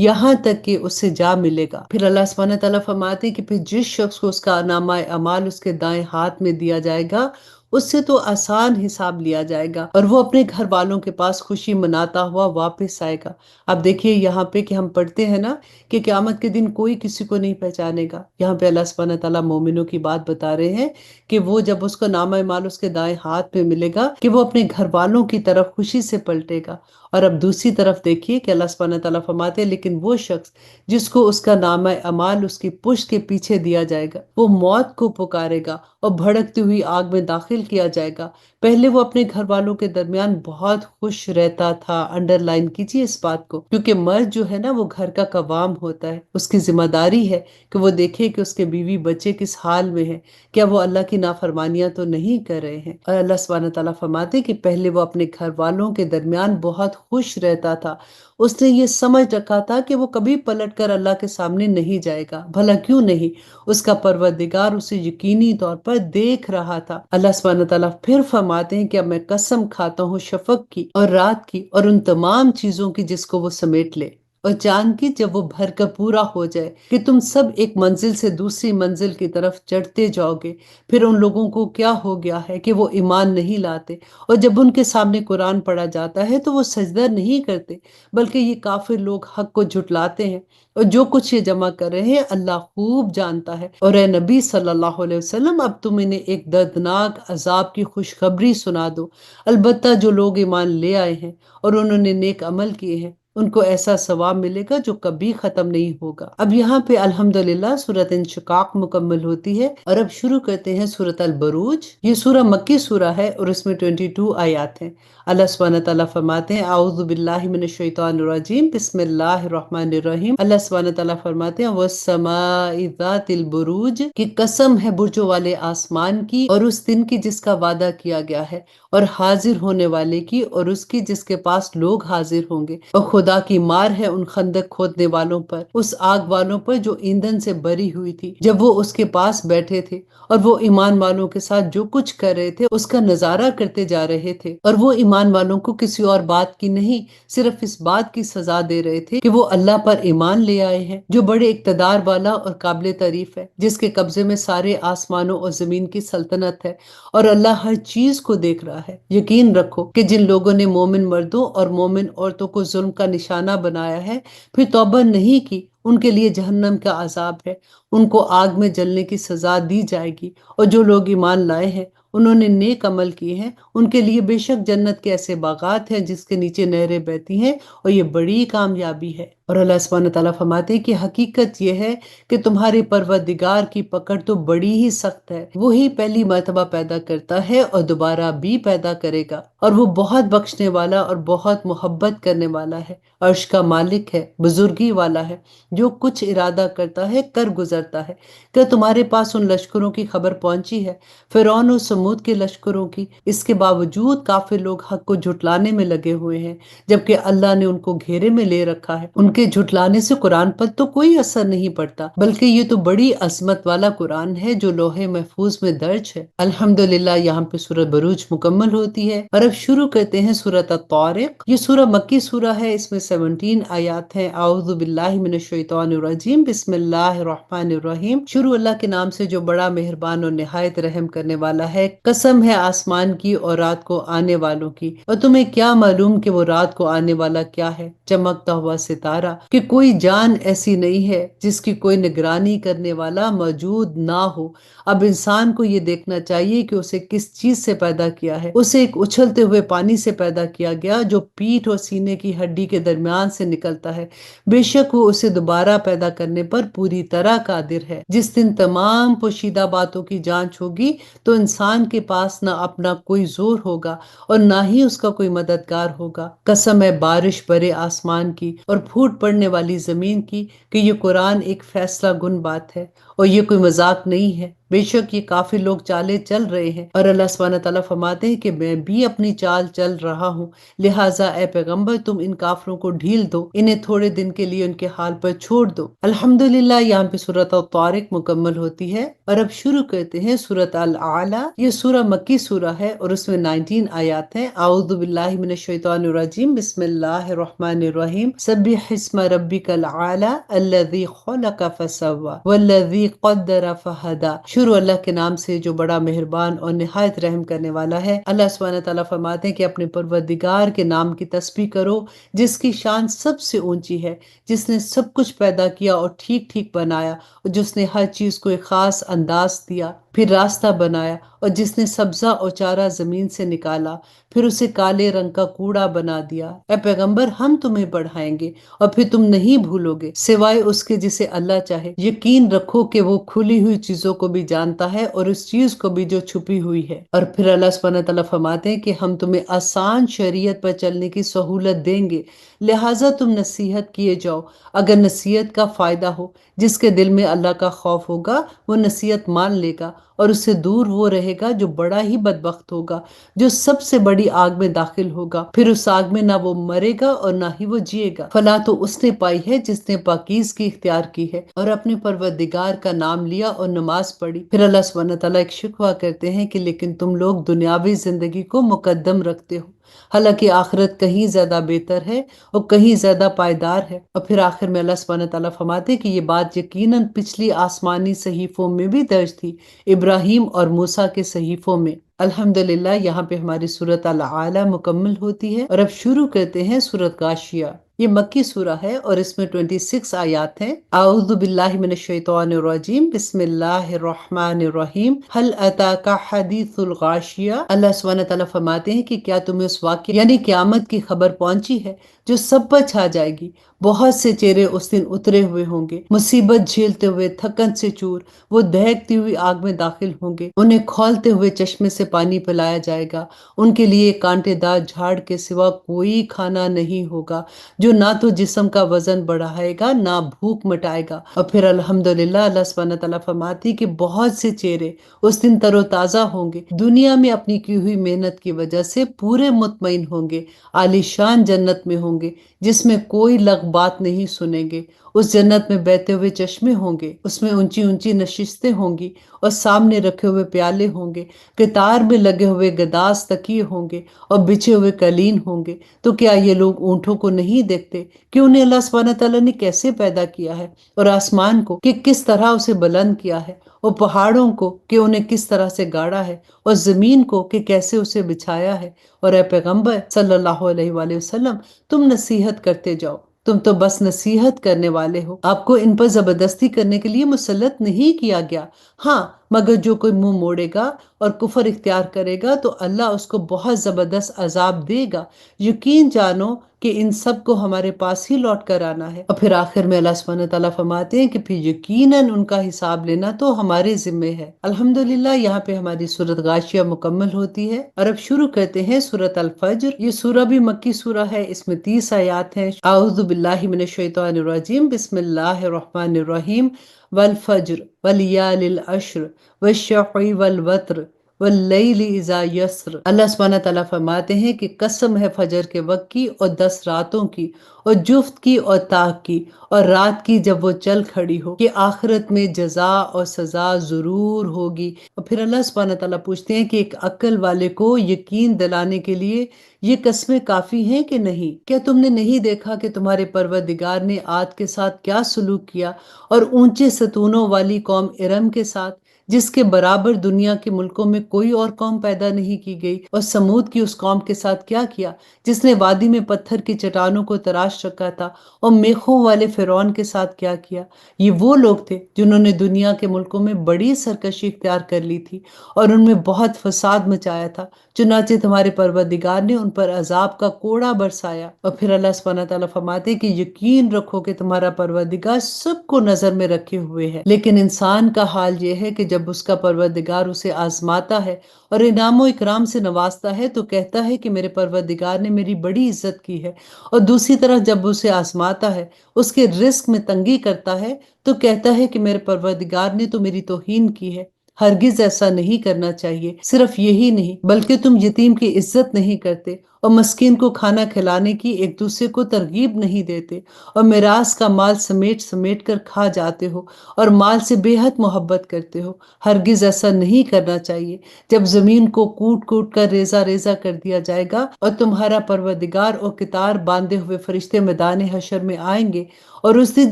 یہاں تک کہ اسے جا ملے گا۔ پھر اللہ سبحانہ تعالیٰ فرماتے ہیں کہ پھر جس شخص کو اس کا نامہ اعمال اس کے دائیں ہاتھ میں دیا جائے گا اس سے تو آسان حساب لیا جائے گا، اور وہ اپنے گھر والوں کے پاس خوشی مناتا ہوا واپس آئے گا۔ اب دیکھیے یہاں پہ کہ ہم پڑھتے ہیں نا کہ قیامت کے دن کوئی کسی کو نہیں پہچانے گا۔ یہاں پہ اللہ سبحانہ تعالیٰ مومنوں کی بات بتا رہے ہیں کہ وہ جب اس کا نامہ اعمال اس کے دائیں ہاتھ میں ملے گا کہ وہ اپنے گھر والوں کی طرف خوشی سے پلٹے گا۔ اور اب دوسری طرف دیکھیے کہ اللہ سبحانہ تعالیٰ فرماتے ہیں لیکن وہ شخص جس کو اس کا نامہ اعمال اس کی پشت کے پیچھے دیا جائے گا وہ موت کو پکارے گا اور بھڑکتی ہوئی آگ میں داخل کیا جائے گا۔ پہلے وہ اپنے گھر والوں کے درمیان بہت خوش رہتا تھا، انڈر لائن کیجیے اس بات کو، کیونکہ مرد جو ہے نا وہ گھر کا قوام ہوتا ہے، اس کی ذمہ داری ہے کہ وہ دیکھے کہ اس کے بیوی بچے کس حال میں ہیں، کیا وہ اللہ کی نافرمانیاں تو نہیں کر رہے ہیں۔ اور اللہ سبحانہ تعالیٰ فرماتے کہ پہلے وہ اپنے گھر والوں کے درمیان بہت خوش رہتا تھا، اس نے یہ سمجھ رکھا تھا کہ وہ کبھی پلٹ کر اللہ کے سامنے نہیں جائے گا، بھلا کیوں نہیں، اس کا پروردگار اسے یقینی طور پر دیکھ رہا تھا۔ اللہ سبحانہ تعالیٰ پھر فرماتے ہیں کہ اب میں قسم کھاتا ہوں شفق کی اور رات کی اور ان تمام چیزوں کی جس کو وہ سمیٹ لے، اور چاند کی جب وہ بھر کر پورا ہو جائے کہ تم سب ایک منزل سے دوسری منزل کی طرف چڑھتے جاؤ گے۔ پھر ان لوگوں کو کیا ہو گیا ہے کہ وہ ایمان نہیں لاتے، اور جب ان کے سامنے قرآن پڑھا جاتا ہے تو وہ سجدہ نہیں کرتے، بلکہ یہ کافر لوگ حق کو جھٹلاتے ہیں، اور جو کچھ یہ جمع کر رہے ہیں اللہ خوب جانتا ہے۔ اور اے نبی صلی اللہ علیہ وسلم اب تم انہیں ایک دردناک عذاب کی خوشخبری سنا دو، البتہ جو لوگ ایمان لے آئے ہیں اور انہوں نے نیک عمل کیے ہیں ان کو ایسا ثواب ملے گا جو کبھی ختم نہیں ہوگا۔ اب یہاں پہ الحمدللہ سورت انشقاق مکمل ہوتی ہے، اور اب شروع کرتے ہیں سورت البروج۔ یہ سورہ مکی سورہ ہے اور اس میں 22 آیات ہیں۔ اللہ سبحانہ تعالیٰ فرماتے ہیں اعوذ باللہ من الشیطان الرجیم، بسم اللہ الرحمن الرحیم۔ اللہ سبحانہ تعالیٰ فرماتے ہیں وَالسَّمَاءِ ذَاتِ الْبُرُوجِ، کی قسم ہے برجوں والے آسمان کی اور اس دن کی جس کا وعدہ کیا گیا ہے، اور حاضر ہونے والے کی اور اس کی جس کے پاس لوگ حاضر ہوں گے، اور خدا کی مار ہے ان خندق کھودنے والوں پر، اس آگ والوں پر جو ایندھن سے بری ہوئی تھی جب وہ اس کے پاس بیٹھے تھے، اور وہ ایمان والوں کے ساتھ جو کچھ کر رہے تھے اس کا نظارہ کرتے جا رہے تھے، اور وہ ایمان والوں کو کسی اور بات کی نہیں صرف اس بات کی سزا دے رہے تھے کہ وہ اللہ پر ایمان لے آئے ہیں جو بڑے اقتدار والا اور قابل تعریف ہے، جس کے قبضے میں سارے آسمانوں اور زمین کی سلطنت ہے، اور اللہ ہر چیز کو دیکھ رہا ہے۔ یقین رکھو کہ جن لوگوں نے مومن مردوں اور مومن عورتوں کو ظلم کا نشانہ بنایا ہے پھر توبہ نہیں کی، ان کے لیے جہنم کا عذاب ہے، ان کو آگ میں جلنے کی سزا دی جائے گی، اور جو لوگ ایمان لائے ہیں انہوں نے نیک عمل کیے ہیں ان کے لیے بے شک جنت کے ایسے باغات ہیں جس کے نیچے نہریں بہتی ہیں، اور یہ بڑی کامیابی ہے۔ اور اللہ سبحانہ تعالیٰ فرماتے ہیں کہ حقیقت یہ ہے کہ تمہارے پروردگار کی پکڑ تو بڑی ہی سخت ہے، وہی پہلی مرتبہ پیدا کرتا ہے اور دوبارہ بھی پیدا کرے گا، اور وہ بہت بخشنے والا اور بہت محبت کرنے والا ہے، عرش کا مالک ہے، بزرگی والا ہے، جو کچھ ارادہ کرتا ہے کر گزرتا ہے۔ کیا تمہارے پاس ان لشکروں کی خبر پہنچی ہے، فرعون اور سمود کے لشکروں کی؟ اس کے باوجود کافر لوگ حق کو جھٹلانے میں لگے ہوئے ہیں، جبکہ اللہ نے ان کو گھیرے میں لے رکھا ہے۔ ان کے جھٹلانے سے قرآن پر تو کوئی اثر نہیں پڑتا، بلکہ یہ تو بڑی عظمت والا قرآن ہے جو لوح محفوظ میں درج ہے۔ الحمدللہ، یہاں پہ سورۃ بروج مکمل ہوتی ہے، اور اب شروع کرتے ہیں سورۃ الطارق۔ یہ سورہ مکی سورہ ہے، اس میں 17 آیات ہیں۔ اعوذ باللہ من الشیطان الرجیم، بسم اللہ الرحمن الرحیم۔ شروع اللہ کے نام سے جو بڑا مہربان اور نہایت رحم کرنے والا ہے۔ قسم ہے آسمان کی اور رات کو آنے والوں کی، اور تمہیں کیا معلوم کہ وہ رات کو آنے والا کیا ہے؟ چمکتا ہوا ستارہ، کہ کوئی جان ایسی نہیں ہے جس کی کوئی نگرانی کرنے والا موجود نہ ہو۔ اب انسان کو یہ دیکھنا چاہیے کہ اسے کس چیز سے پیدا کیا ہے۔ اسے ایک اچھلتے ہوئے پانی سے پیدا کیا گیا جو پیٹھ اور سینے کی ہڈی کے درمیان سے نکلتا ہے۔ بے شک وہ اسے دوبارہ پیدا کرنے پر پوری طرح قادر ہے۔ جس دن تمام پوشیدہ باتوں کی جانچ ہوگی تو انسان کے پاس نہ اپنا کوئی زور ہوگا اور نہ ہی اس کا کوئی مددگار ہوگا۔ قسم ہے بارش برے آسمان کی اور پھوٹ پڑنے والی زمین کی کہ یہ قرآن ایک فیصلہ کن بات ہے، اور یہ کوئی مذاق نہیں ہے۔ بے شک یہ کافی لوگ چالیں چل رہے ہیں، اور اللہ سبحانہ تعالیٰ فرماتے ہیں کہ میں بھی اپنی چال چل رہا ہوں، لہٰذا اے پیغمبر تم ان کافروں کو ڈھیل دو، انہیں تھوڑے دن کے لیے ان کے حال پر چھوڑ دو۔ الحمدللہ، یہاں پہ سورۃ الطارق مکمل ہوتی ہے، اور اب شروع کرتے ہیں سورۃ الاعلیٰ۔ یہ سورہ مکی سورہ ہے اور اس میں 19 آیات ہیں۔ اعوذ باللہ من الشیطان الرجیم، بسم اللہ الرحمن الرحیم۔ سبح اسم ربک الاعلیٰ الذی خلق فسوی والذی قدر فہدی۔ شروع اللہ کے نام سے جو بڑا مہربان اور نہایت رحم کرنے والا ہے۔ اللہ سبحانہ تعالیٰ فرماتے ہیں کہ اپنے پروردگار کے نام کی تسبیح کرو جس کی شان سب سے اونچی ہے، جس نے سب کچھ پیدا کیا اور ٹھیک ٹھیک بنایا، اور جس نے ہر چیز کو ایک خاص انداز دیا، پھر راستہ بنایا، اور جس نے سبزہ اور چارہ زمین سے نکالا، پھر اسے کالے رنگ کا کوڑا بنا دیا۔ اے پیغمبر ہم تمہیں پڑھائیں گے اور پھر تم نہیں بھولو گے سوائے اس کے جسے اللہ چاہے۔ یقین رکھو کہ وہ کھلی ہوئی چیزوں کو بھی جانتا ہے اور اس چیز کو بھی جو چھپی ہوئی ہے۔ اور پھر اللہ سبحانہ تعالیٰ فرماتے ہیں کہ ہم تمہیں آسان شریعت پر چلنے کی سہولت دیں گے، لہٰذا تم نصیحت کیے جاؤ اگر نصیحت کا فائدہ ہو۔ جس کے دل میں اللہ کا خوف ہوگا وہ نصیحت مان لے گا، اور اس سے دور وہ رہے گا جو بڑا ہی بدبخت ہوگا، جو سب سے بڑی آگ میں داخل ہوگا، پھر اس آگ میں نہ وہ مرے گا اور نہ ہی وہ جیے گا۔ فلاح تو اس نے پائی ہے جس نے پاکیزگی اختیار کی ہے اور اپنے پروردگار کا نام لیا اور نماز پڑھی۔ پھر اللہ سبحانہ تعالیٰ ایک شکوہ کرتے ہیں کہ لیکن تم لوگ دنیاوی زندگی کو مقدم رکھتے ہو، حالانکہ آخرت کہیں زیادہ بہتر ہے اور کہیں زیادہ پائیدار ہے۔ اور پھر آخر میں اللہ سبحانہ تعالیٰ فرماتے ہیں کہ یہ بات یقیناً پچھلی آسمانی صحیفوں میں بھی درج تھی، ابراہیم اور موسیٰ کے صحیفوں میں۔ الحمدللہ، یہاں پہ ہماری سورۃ الاعلیٰ مکمل ہوتی ہے، اور اب شروع کرتے ہیں سورۃ غاشیہ۔ یہ مکی سورہ ہے اور اس میں 26 آیات ہیں۔ اعوذ باللہ من الشیطان الرجیم، بسم اللہ الرحمن الرحیم۔ هل اتاک حدیث الغاشیہ۔ اللہ سبحانہ تعالیٰ فرماتے ہیں کہ کیا تمہیں اس واقعے یعنی قیامت کی خبر پہنچی ہے جو سب پر چھا جائے گی؟ بہت سے چہرے اس دن اترے ہوئے ہوں گے، مصیبت جھیلتے ہوئے، تھکن سے چور، وہ دہکتی ہوئی آگ میں داخل ہوں گے، انہیں کھولتے ہوئے چشمے سے پانی پلایا جائے گا، ان کے لیے کانٹے دار جھاڑ کے سوا کوئی کھانا نہیں ہوگا جو نہ تو جسم کا وزن بڑھائے گا نہ بھوک مٹائے گا۔ اور پھر الحمدللہ، اللہ سبحانہ تعالیٰ فرماتی کہ بہت سے چہرے اس دن تر و تازہ ہوں گے، دنیا میں اپنی کی ہوئی محنت کی وجہ سے پورے مطمئن ہوں گے، عالی شان جنت میں ہوں گے جس میں کوئی لغو بات نہیں سنیں گے۔ اس جنت میں بہتے ہوئے چشمے ہوں گے، اس میں اونچی اونچی نشستیں ہوں گی اور سامنے رکھے ہوئے پیالے ہوں گے، قطار میں لگے ہوئے گداز تکیے ہوں گے اور بچھے ہوئے قالین ہوں گے۔ تو کیا یہ لوگ اونٹوں کو نہیں دیکھتے کہ انہیں اللہ سبحانہ تعالیٰ نے کیسے پیدا کیا ہے، اور آسمان کو کہ کس طرح اسے بلند کیا ہے، اور پہاڑوں کو کہ انہیں کس طرح سے گاڑا ہے، اور زمین کو کہ کیسے اسے بچھایا ہے۔ اور اے پیغمبر صلی اللہ علیہ وآلہ وسلم، تم نصیحت کرتے جاؤ، تم تو بس نصیحت کرنے والے ہو، آپ کو ان پر زبردستی کرنے کے لیے مسلط نہیں کیا گیا۔ ہاں، مگر جو کوئی منہ موڑے گا اور کفر اختیار کرے گا تو اللہ اس کو بہت زبردست عذاب دے گا۔ یقین جانو کہ ان سب کو ہمارے پاس ہی لوٹ کر آنا ہے۔ اور پھر آخر میں اللہ سبحانہ تعالیٰ فرماتے ہیں کہ پھر یقیناً ان کا حساب لینا تو ہمارے ذمے ہے۔ الحمدللہ، یہاں پہ ہماری سورۃ غاشیہ مکمل ہوتی ہے، اور اب شروع کرتے ہیں سورۃ الفجر۔ یہ سورہ بھی مکی سورہ ہے، اس میں 30 آیات ہیں۔ اعوذ باللہ من الشیطان الرجیم، بسم اللہ الرحمن الرحیم، والفجر ولیال العشر والشفع والوتر واللیل اذا یسر۔ اللہ سبحانہ تعالیٰ فرماتے ہیں کہ قسم ہے فجر کے وقت کی اور 10 راتوں کی اور جفت کی اور طاق کی اور رات کی جب وہ چل کھڑی ہو، کہ آخرت میں جزا اور سزا ضرور ہوگی۔ اور پھر اللہ سبحانہ تعالیٰ پوچھتے ہیں کہ ایک عقل والے کو یقین دلانے کے لیے یہ قسمیں کافی ہیں کہ نہیں؟ کیا تم نے نہیں دیکھا کہ تمہارے پروردگار نے عاد کے ساتھ کیا سلوک کیا، اور اونچے ستونوں والی قوم ارم کے ساتھ، جس کے برابر دنیا کے ملکوں میں کوئی اور قوم پیدا نہیں کی گئی، اور سمود کی اس قوم کے ساتھ کیا کیا جس نے وادی میں پتھر کی چٹانوں کو تراش رکھا تھا، اور میخوں والے فرعون کے ساتھ کیا کیا۔ یہ وہ لوگ تھے جنہوں نے دنیا کے ملکوں میں بڑی سرکشی اختیار کر لی تھی اور ان میں بہت فساد مچایا تھا، چنانچہ تمہارے پروردگار نے ان پر عذاب کا کوڑا برسایا۔ اور پھر اللہ سبحانہ تعالیٰ فرماتے کہ یقین رکھو کہ تمہارا پروردگار سب کو نظر میں رکھے ہوئے ہے، لیکن انسان کا حال یہ ہے کہ جب اس کا پروردگار اسے آزماتا ہے اور انعام و اکرام سے نوازتا ہے تو کہتا ہے کہ میرے پروردگار نے میری بڑی عزت کی ہے، اور دوسری طرف جب اسے آزماتا ہے، اس کے رزق میں تنگی کرتا ہے تو کہتا ہے کہ میرے پروردگار نے تو میری توہین کی ہے۔ ہرگز ایسا نہیں کرنا چاہیے۔ صرف یہی نہیں بلکہ تم یتیم کی عزت نہیں کرتے اور مسکین کو کھانا کھلانے کی ایک دوسرے کو ترغیب نہیں دیتے، اور میراث کا مال سمیٹ سمیٹ کر کھا جاتے ہو اور مال سے بے حد محبت کرتے ہو۔ ہرگز ایسا نہیں کرنا چاہیے۔ جب زمین کو کوٹ کوٹ کر ریزہ ریزہ کر دیا جائے گا اور تمہارا پروردگار اور کتار باندھے ہوئے فرشتے میدان حشر میں آئیں گے اور اس دن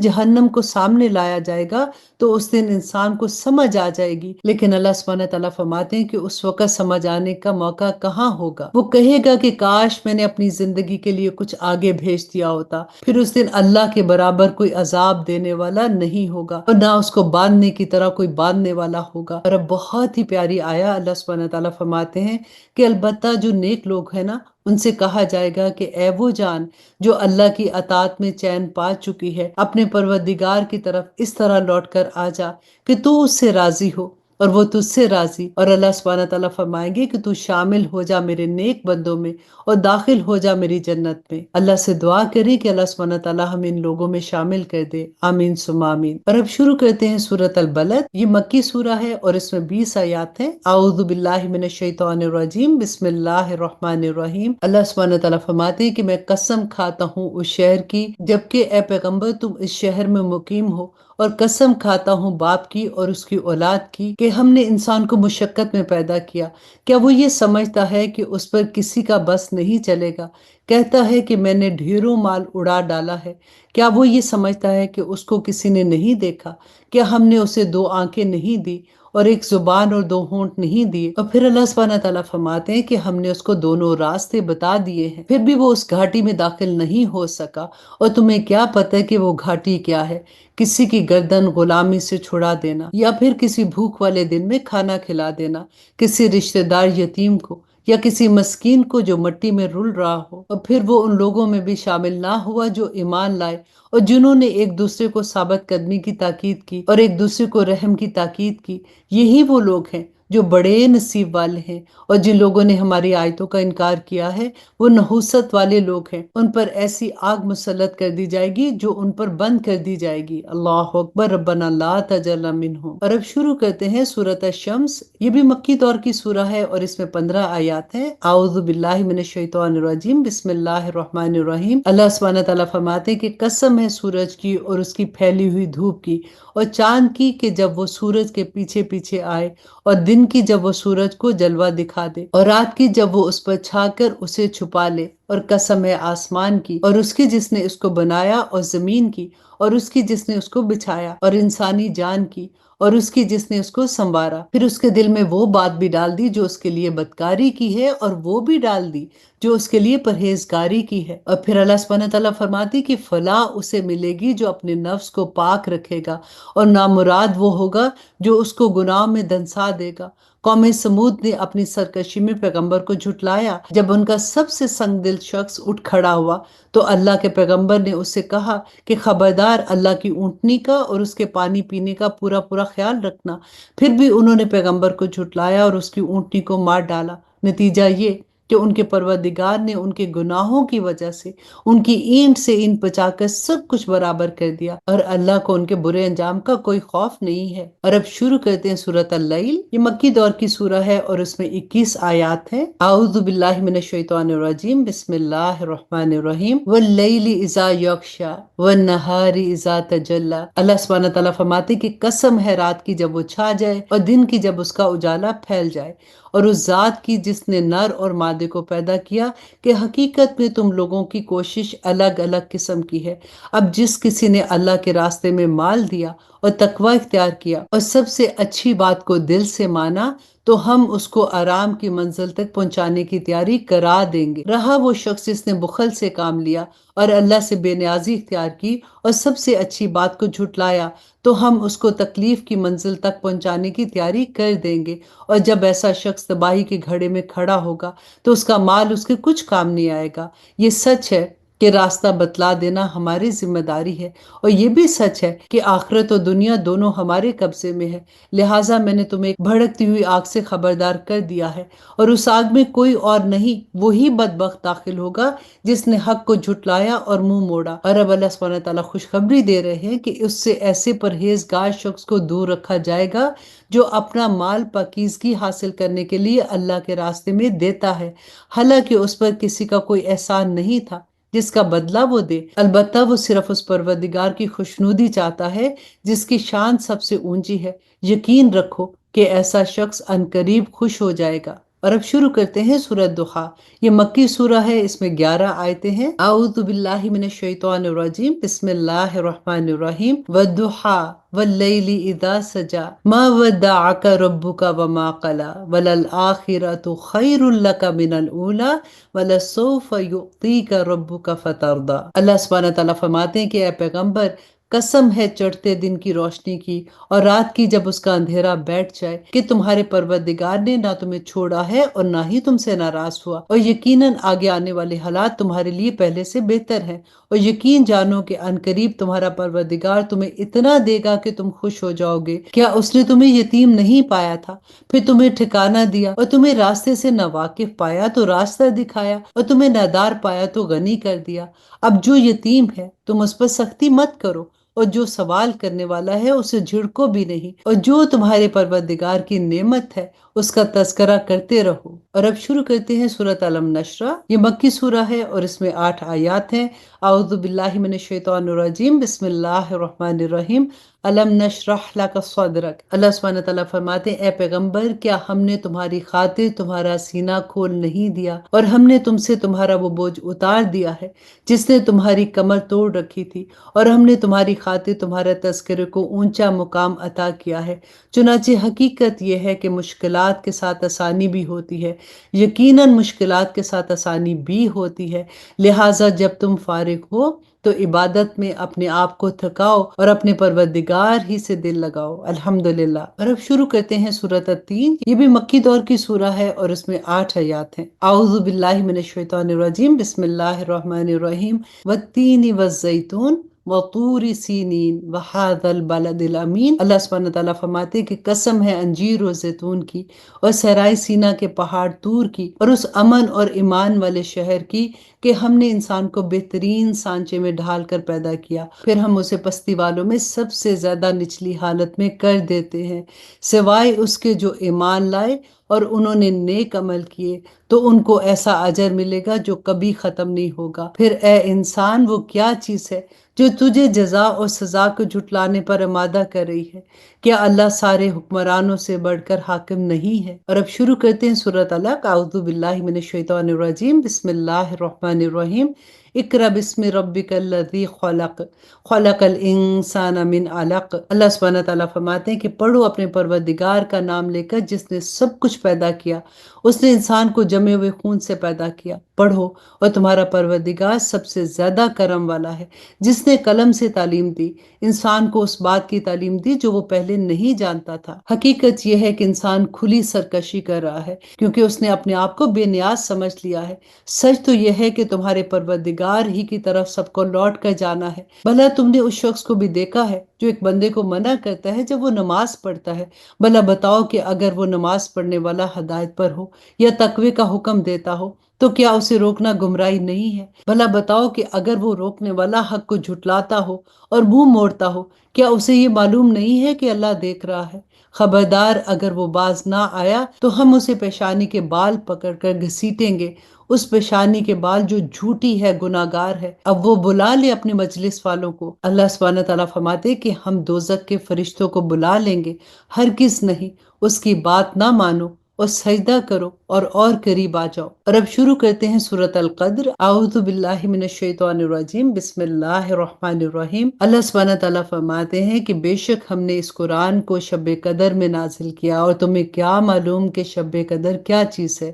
جہنم کو سامنے لایا جائے گا تو اس دن انسان کو سمجھ آ جائے گی، لیکن اللہ سبحانہ تعالیٰ فرماتے ہیں کہ اس وقت سمجھ آنے کا موقع کہاں ہوگا۔ وہ کہے گا کہ کاش میں نے اپنی زندگی کے لیے کچھ آگے بھیج دیا ہوتا۔ پھر اس دن اللہ کے برابر کوئی عذاب دینے والا نہیں ہوگا اور نہ اس کو باندھنے کی طرح کوئی باندھنے والا ہوگا۔ اور اب بہت ہی پیاری آیا، اللہ سبحانہ تعالیٰ فرماتے ہیں کہ البتہ جو نیک لوگ ہیں نا، ان سے کہا جائے گا کہ اے وہ جان جو اللہ کی اطاعت میں چین پا چکی ہے، اپنے پروردگار کی طرف اس طرح لوٹ کر آ جا کہ تو اس سے راضی ہو اور وہ تجھ سے راضی۔ اور اللہ سبحانہ تعالیٰ فرمائیں گے کہ تو شامل ہو جا میرے نیک بندوں میں اور داخل ہو جا میری جنت میں۔ اللہ سے دعا کریں کہ اللہ سبحانہ تعالیٰ ہمیں ان لوگوں میں شامل کر دے، آمین ثم آمین۔ اور اب شروع کرتے ہیں سورۃ البلد۔ یہ مکی سورہ ہے اور اس میں 20 آیات ہیں۔ اعوذ باللہ من الشیطان الرجیم، بسم اللہ الرحمن الرحیم۔ اللہ سبحانہ تعالیٰ فرماتے ہیں کہ میں قسم کھاتا ہوں اس شہر کی جبکہ اے پیغمبر تم اس شہر میں مقیم ہو، اور قسم کھاتا ہوں باپ کی اور اس کی اولاد کی کہ ہم نے انسان کو مشقت میں پیدا کیا۔ کیا وہ یہ سمجھتا ہے کہ اس پر کسی کا بس نہیں چلے گا؟ کہتا ہے کہ میں نے ڈھیروں مال اڑا ڈالا ہے۔ کیا وہ یہ سمجھتا ہے کہ اس کو کسی نے نہیں دیکھا؟ کیا ہم نے اسے 2 آنکھیں نہیں دی اور 1 زبان اور 2 ہونٹ نہیں دیے؟ اور پھر اللہ سبحانہ تعالیٰ فرماتے ہیں کہ ہم نے اس کو دونوں راستے بتا دیے ہیں، پھر بھی وہ اس گھاٹی میں داخل نہیں ہو سکا۔ اور تمہیں کیا پتہ کہ وہ گھاٹی کیا ہے؟ کسی کی گردن غلامی سے چھڑا دینا، یا پھر کسی بھوک والے دن میں کھانا کھلا دینا، کسی رشتہ دار یتیم کو یا کسی مسکین کو جو مٹی میں رل رہا ہو۔ اور پھر وہ ان لوگوں میں بھی شامل نہ ہوا جو ایمان لائے اور جنہوں نے ایک دوسرے کو ثابت قدمی کی تاکید کی اور ایک دوسرے کو رحم کی تاکید کی۔ یہی وہ لوگ ہیں جو بڑے نصیب والے ہیں، اور جن لوگوں نے ہماری آیتوں کا انکار کیا ہے وہ نحوست والے لوگ ہیں۔ ان پر ایسی آگ مسلط کر دی جائے گی جو ان پر بند کر دی جائے گی۔ اللہ اکبر، ربنا لا تجعلنا منہم۔ اور اب شروع کرتے ہیں سورۃ الشمس۔ یہ بھی مکی دور کی سورہ ہے اور اس میں 15 آیات ہیں۔ اعوذ باللہ من الشیطان الرجیم، بسم اللہ الرحمن الرحیم۔ اللہ سبحانہ تعالیٰ فرماتے ہیں کہ قسم ہے سورج کی اور اس کی پھیلی ہوئی دھوپ کی، اور چاند کی کہ جب وہ سورج کے پیچھے پیچھے آئے، اور دن کی جب وہ سورج کو جلوہ دکھا دے، اور رات کی جب وہ اس پر چھا کر اسے چھپا لے۔ اور قسم ہے آسمان کی اور اس کی جس نے اس کو بنایا، اور زمین کی اور اس کی جس نے اس کو بچھایا، اور انسانی جان کی اور اس کی جس نے اس کو سنوارا۔ پھر اس کے دل میں وہ بات بھی ڈال دی جو اس کے لیے بدکاری کی ہے، اور وہ بھی ڈال دی جو اس کے لیے پرہیزگاری کی ہے۔ اور پھر اللہ سبحانہ تعالیٰ فرماتی کہ فلاح اسے ملے گی جو اپنے نفس کو پاک رکھے گا، اور نامراد وہ ہوگا جو اس کو گناہ میں دنسا دے گا۔ قوم سمود نے اپنی سرکشی میں پیغمبر کو جھٹلایا۔ جب ان کا سب سے سنگ دل شخص اٹھ کھڑا ہوا تو اللہ کے پیغمبر نے اس سے کہا کہ خبردار، اللہ کی اونٹنی کا اور اس کے پانی پینے کا پورا پورا خیال رکھنا۔ پھر بھی انہوں نے پیغمبر کو جھٹلایا اور اس کی اونٹنی کو مار ڈالا۔ نتیجہ یہ کہ ان کے پروردگار نے ان کے گناہوں کی وجہ سے ان کی اینٹ سے اینٹ بچا کر سب کچھ برابر کر دیا، اور اللہ کو ان کے برے انجام کا کوئی خوف نہیں ہے۔ اور اب شروع کرتے ہیں سورۃ اللیل۔ یہ مکی دور کی سورہ ہے اور اس میں 21 آیات ہیں۔ اعوذ باللہ من الشیطان الرجیم، بسم اللہ الرحمن الرحیم۔ واللیل اذا یغشی والنہار اذا تجلی۔ اللہ سبحانہ تعالیٰ فرماتے کہ قسم ہے رات کی جب وہ چھا جائے اور دن کی جب اس کا اجالا پھیل جائے، اور اس ذات کی جس نے نر اور مادے کو پیدا کیا کہ حقیقت میں تم لوگوں کی کوشش الگ الگ قسم کی ہے۔ اب جس کسی نے اللہ کے راستے میں مال دیا اور تقوی اختیار کیا اور سب سے اچھی بات کو دل سے مانا، تو ہم اس کو آرام کی منزل تک پہنچانے کی تیاری کرا دیں گے۔ رہا وہ شخص جس نے بخل سے کام لیا اور اللہ سے بے نیازی اختیار کی اور سب سے اچھی بات کو جھٹلایا، تو ہم اس کو تکلیف کی منزل تک پہنچانے کی تیاری کر دیں گے۔ اور جب ایسا شخص تباہی کے گھڑے میں کھڑا ہوگا تو اس کا مال اس کے کچھ کام نہیں آئے گا۔ یہ سچ ہے کہ راستہ بتلا دینا ہماری ذمہ داری ہے، اور یہ بھی سچ ہے کہ آخرت و دنیا دونوں ہمارے قبضے میں ہے۔ لہٰذا میں نے تمہیں ایک بھڑکتی ہوئی آگ سے خبردار کر دیا ہے، اور اس آگ میں کوئی اور نہیں، وہی بدبخت داخل ہوگا جس نے حق کو جھٹلایا اور منہ موڑا۔ اور اب اللہ سبحانہ تعالیٰ خوشخبری دے رہے ہیں کہ اس سے ایسے پرہیزگار شخص کو دور رکھا جائے گا جو اپنا مال پاکیزگی حاصل کرنے کے لیے اللہ کے راستے میں دیتا ہے، حالانکہ اس پر کسی کا کوئی احسان نہیں تھا جس کا بدلہ وہ دے۔ البتہ وہ صرف اس پروردگار کی خوشنودی چاہتا ہے جس کی شان سب سے اونچی ہے۔ یقین رکھو کہ ایسا شخص عنقریب خوش ہو جائے گا۔ اور اب شروع کرتے ہیں سورۃ ضحیٰ۔ یہ مکی سورہ ہے، اس میں 11 آیتیں ہیں۔ اعوذ باللہ من الشیطان الرجیم، بسم اللہ الرحمن الرحیم۔ والضحیٰ واللیل اذا سجی ما ودعک ربک وما قلی وللآخرۃ خیر لک من الاولی ولسوف یعطیک ربک فترضی۔ اللہ سبحانہ تعالیٰ فرماتے ہیں کہ اے پیغمبر، قسم ہے چڑھتے دن کی روشنی کی اور رات کی جب اس کا اندھیرا بیٹھ جائے، کہ تمہارے پروردگار نے نہ تمہیں چھوڑا ہے اور نہ ہی تم سے ناراض ہوا، اور یقیناً آگے آنے والے حالات تمہارے لیے پہلے سے بہتر ہیں۔ اور یقین جانو کہ عنقریب تمہارا پروردگار تمہیں اتنا دے گا کہ تم خوش ہو جاؤ گے۔ کیا اس نے تمہیں یتیم نہیں پایا تھا، پھر تمہیں ٹھکانہ دیا، اور تمہیں راستے سے ناواقف پایا تو راستہ دکھایا، اور تمہیں نادار پایا تو غنی کر دیا۔ اب جو یتیم ہے تم اس پر سختی مت کرو، اور جو سوال کرنے والا ہے اسے جھڑکو بھی نہیں، اور جو تمہارے پروردگار کی نعمت ہے اس کا تذکرہ کرتے رہو۔ اور اب شروع کرتے ہیں سورۃ علم نشرہ۔ یہ مکی سورہ ہے اور اس میں 8 آیات ہیں۔ اعوذ باللہ من الشیطان الرجیم، بسم اللہ الرحمن الرحیم۔ علم نشرح لک صدرک۔ اللہ سبحانہ تعالیٰ فرماتے ہیں اے پیغمبر، کیا ہم نے تمہاری خاطر تمہارا سینہ کھول نہیں دیا، اور ہم نے تم سے تمہارا وہ بوجھ اتار دیا ہے جس نے تمہاری کمر توڑ رکھی تھی، اور ہم نے تمہاری خاطر تمہارے تذکرے کو اونچا مقام عطا کیا ہے۔ چنانچہ حقیقت یہ ہے کہ مشکلات کے ساتھ آسانی بھی ہوتی ہے، یقیناً مشکلات کے ساتھ آسانی بھی ہوتی ہے۔ لہٰذا جب تم فارغ ہو تو عبادت میں اپنے آپ کو تھکاؤ اور اپنے پروردگار ہی سے دل لگاؤ۔ الحمدللہ۔ اور اب شروع کرتے ہیں سورۃ التین۔ یہ بھی مکی دور کی سورہ ہے اور اس میں 8 آیات ہیں۔ اعوذ باللہ من الشیطان الرجیم، بسم اللہ الرحمن الرحیم۔ والتین والزیتون وطور سینین وہذا البلد الامین۔ اللہ سبحانہ تعالیٰ فرماتے کہ قسم ہے انجیر و زیتون کی، اور صحرائے سینا کے پہاڑ طور کی، اور اس امن اور ایمان والے شہر کی کہ ہم نے انسان کو بہترین سانچے میں ڈھال کر پیدا کیا، پھر ہم اسے پستی والوں میں سب سے زیادہ نچلی حالت میں کر دیتے ہیں، سوائے اس کے جو ایمان لائے اور انہوں نے نیک عمل کیے تو ان کو ایسا اجر ملے گا جو کبھی ختم نہیں ہوگا۔ پھر اے انسان، وہ کیا چیز ہے جو تجھے جزا اور سزا کو جھٹلانے پر آمادہ کر رہی ہے؟ کیا اللہ سارے حکمرانوں سے بڑھ کر حاکم نہیں ہے؟ اور اب شروع کرتے ہیں سورۃ علق۔ اعوذ باللہ من الشیطان الرجیم، بسم اللہ الرحمن الرحیم۔ اقرأ بسم ربک الذی خلق، خلق الانسان من علق۔ اللہ سبحانہ تعالیٰ فرماتے ہیں کہ پڑھو اپنے پروردگار کا نام لے کر جس نے سب کچھ پیدا کیا۔ اس نے انسان کو جمے ہوئے خون سے پیدا کیا۔ پڑھو، اور تمہارا پروردگار سب سے زیادہ کرم والا ہے، جس نے قلم سے تعلیم دی، انسان کو اس بات کی تعلیم دی جو وہ پہلے نہیں جانتا تھا۔ حقیقت یہ ہے کہ انسان کھلی سرکشی کر رہا ہے کیونکہ اس نے اپنے آپ کو بے نیاز سمجھ لیا ہے۔ سچ تو یہ ہے کہ تمہارے پروردگار ہی کی طرف سب کو لوٹ کر جانا ہے۔ بھلا تم نے اس شخص کو بھی دیکھا ہے جو ایک بندے کو منع کرتا ہے جب وہ نماز پڑھتا ہے؟ بھلا بتاؤ کہ اگر وہ نماز پڑھنے والا ہدایت پر ہو یا تقوی کا حکم دیتا ہو تو کیا اسے روکنا گمراہی نہیں ہے؟ بھلا بتاؤ کہ اگر وہ روکنے والا حق کو جھٹلاتا ہو اور منہ موڑتا ہو، کیا اسے یہ معلوم نہیں ہے کہ اللہ دیکھ رہا ہے؟ خبردار، اگر وہ باز نہ آیا تو ہم اسے پیشانی کے بال پکڑ کر گھسیٹیں گے، اس پیشانی کے بال جو جھوٹی ہے، گناہگار ہے۔ اب وہ بلا لے اپنے مجلس والوں کو۔ اللہ سبحانہ تعالیٰ فرماتے کہ ہم دوزخ کے فرشتوں کو بلا لیں گے، ہرگز نہیں، اس کی بات نہ مانو اور سجدہ کرو اور قریب آ جاؤ۔ اور اب شروع کرتے ہیں سورۃ القدر۔ اعوذ باللہ من الشیطان الرجیم، بسم اللہ الرحمن الرحیم۔ اللہ سبحانہ تعالیٰ فرماتے ہیں کہ بے شک ہم نے اس قرآن کو شب قدر میں نازل کیا، اور تمہیں کیا معلوم کہ شب قدر کیا چیز ہے؟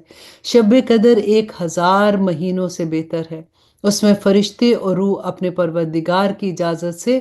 شب قدر 1000 مہینوں سے بہتر ہے۔ اس میں فرشتے اور روح اپنے پروردگار کی اجازت سے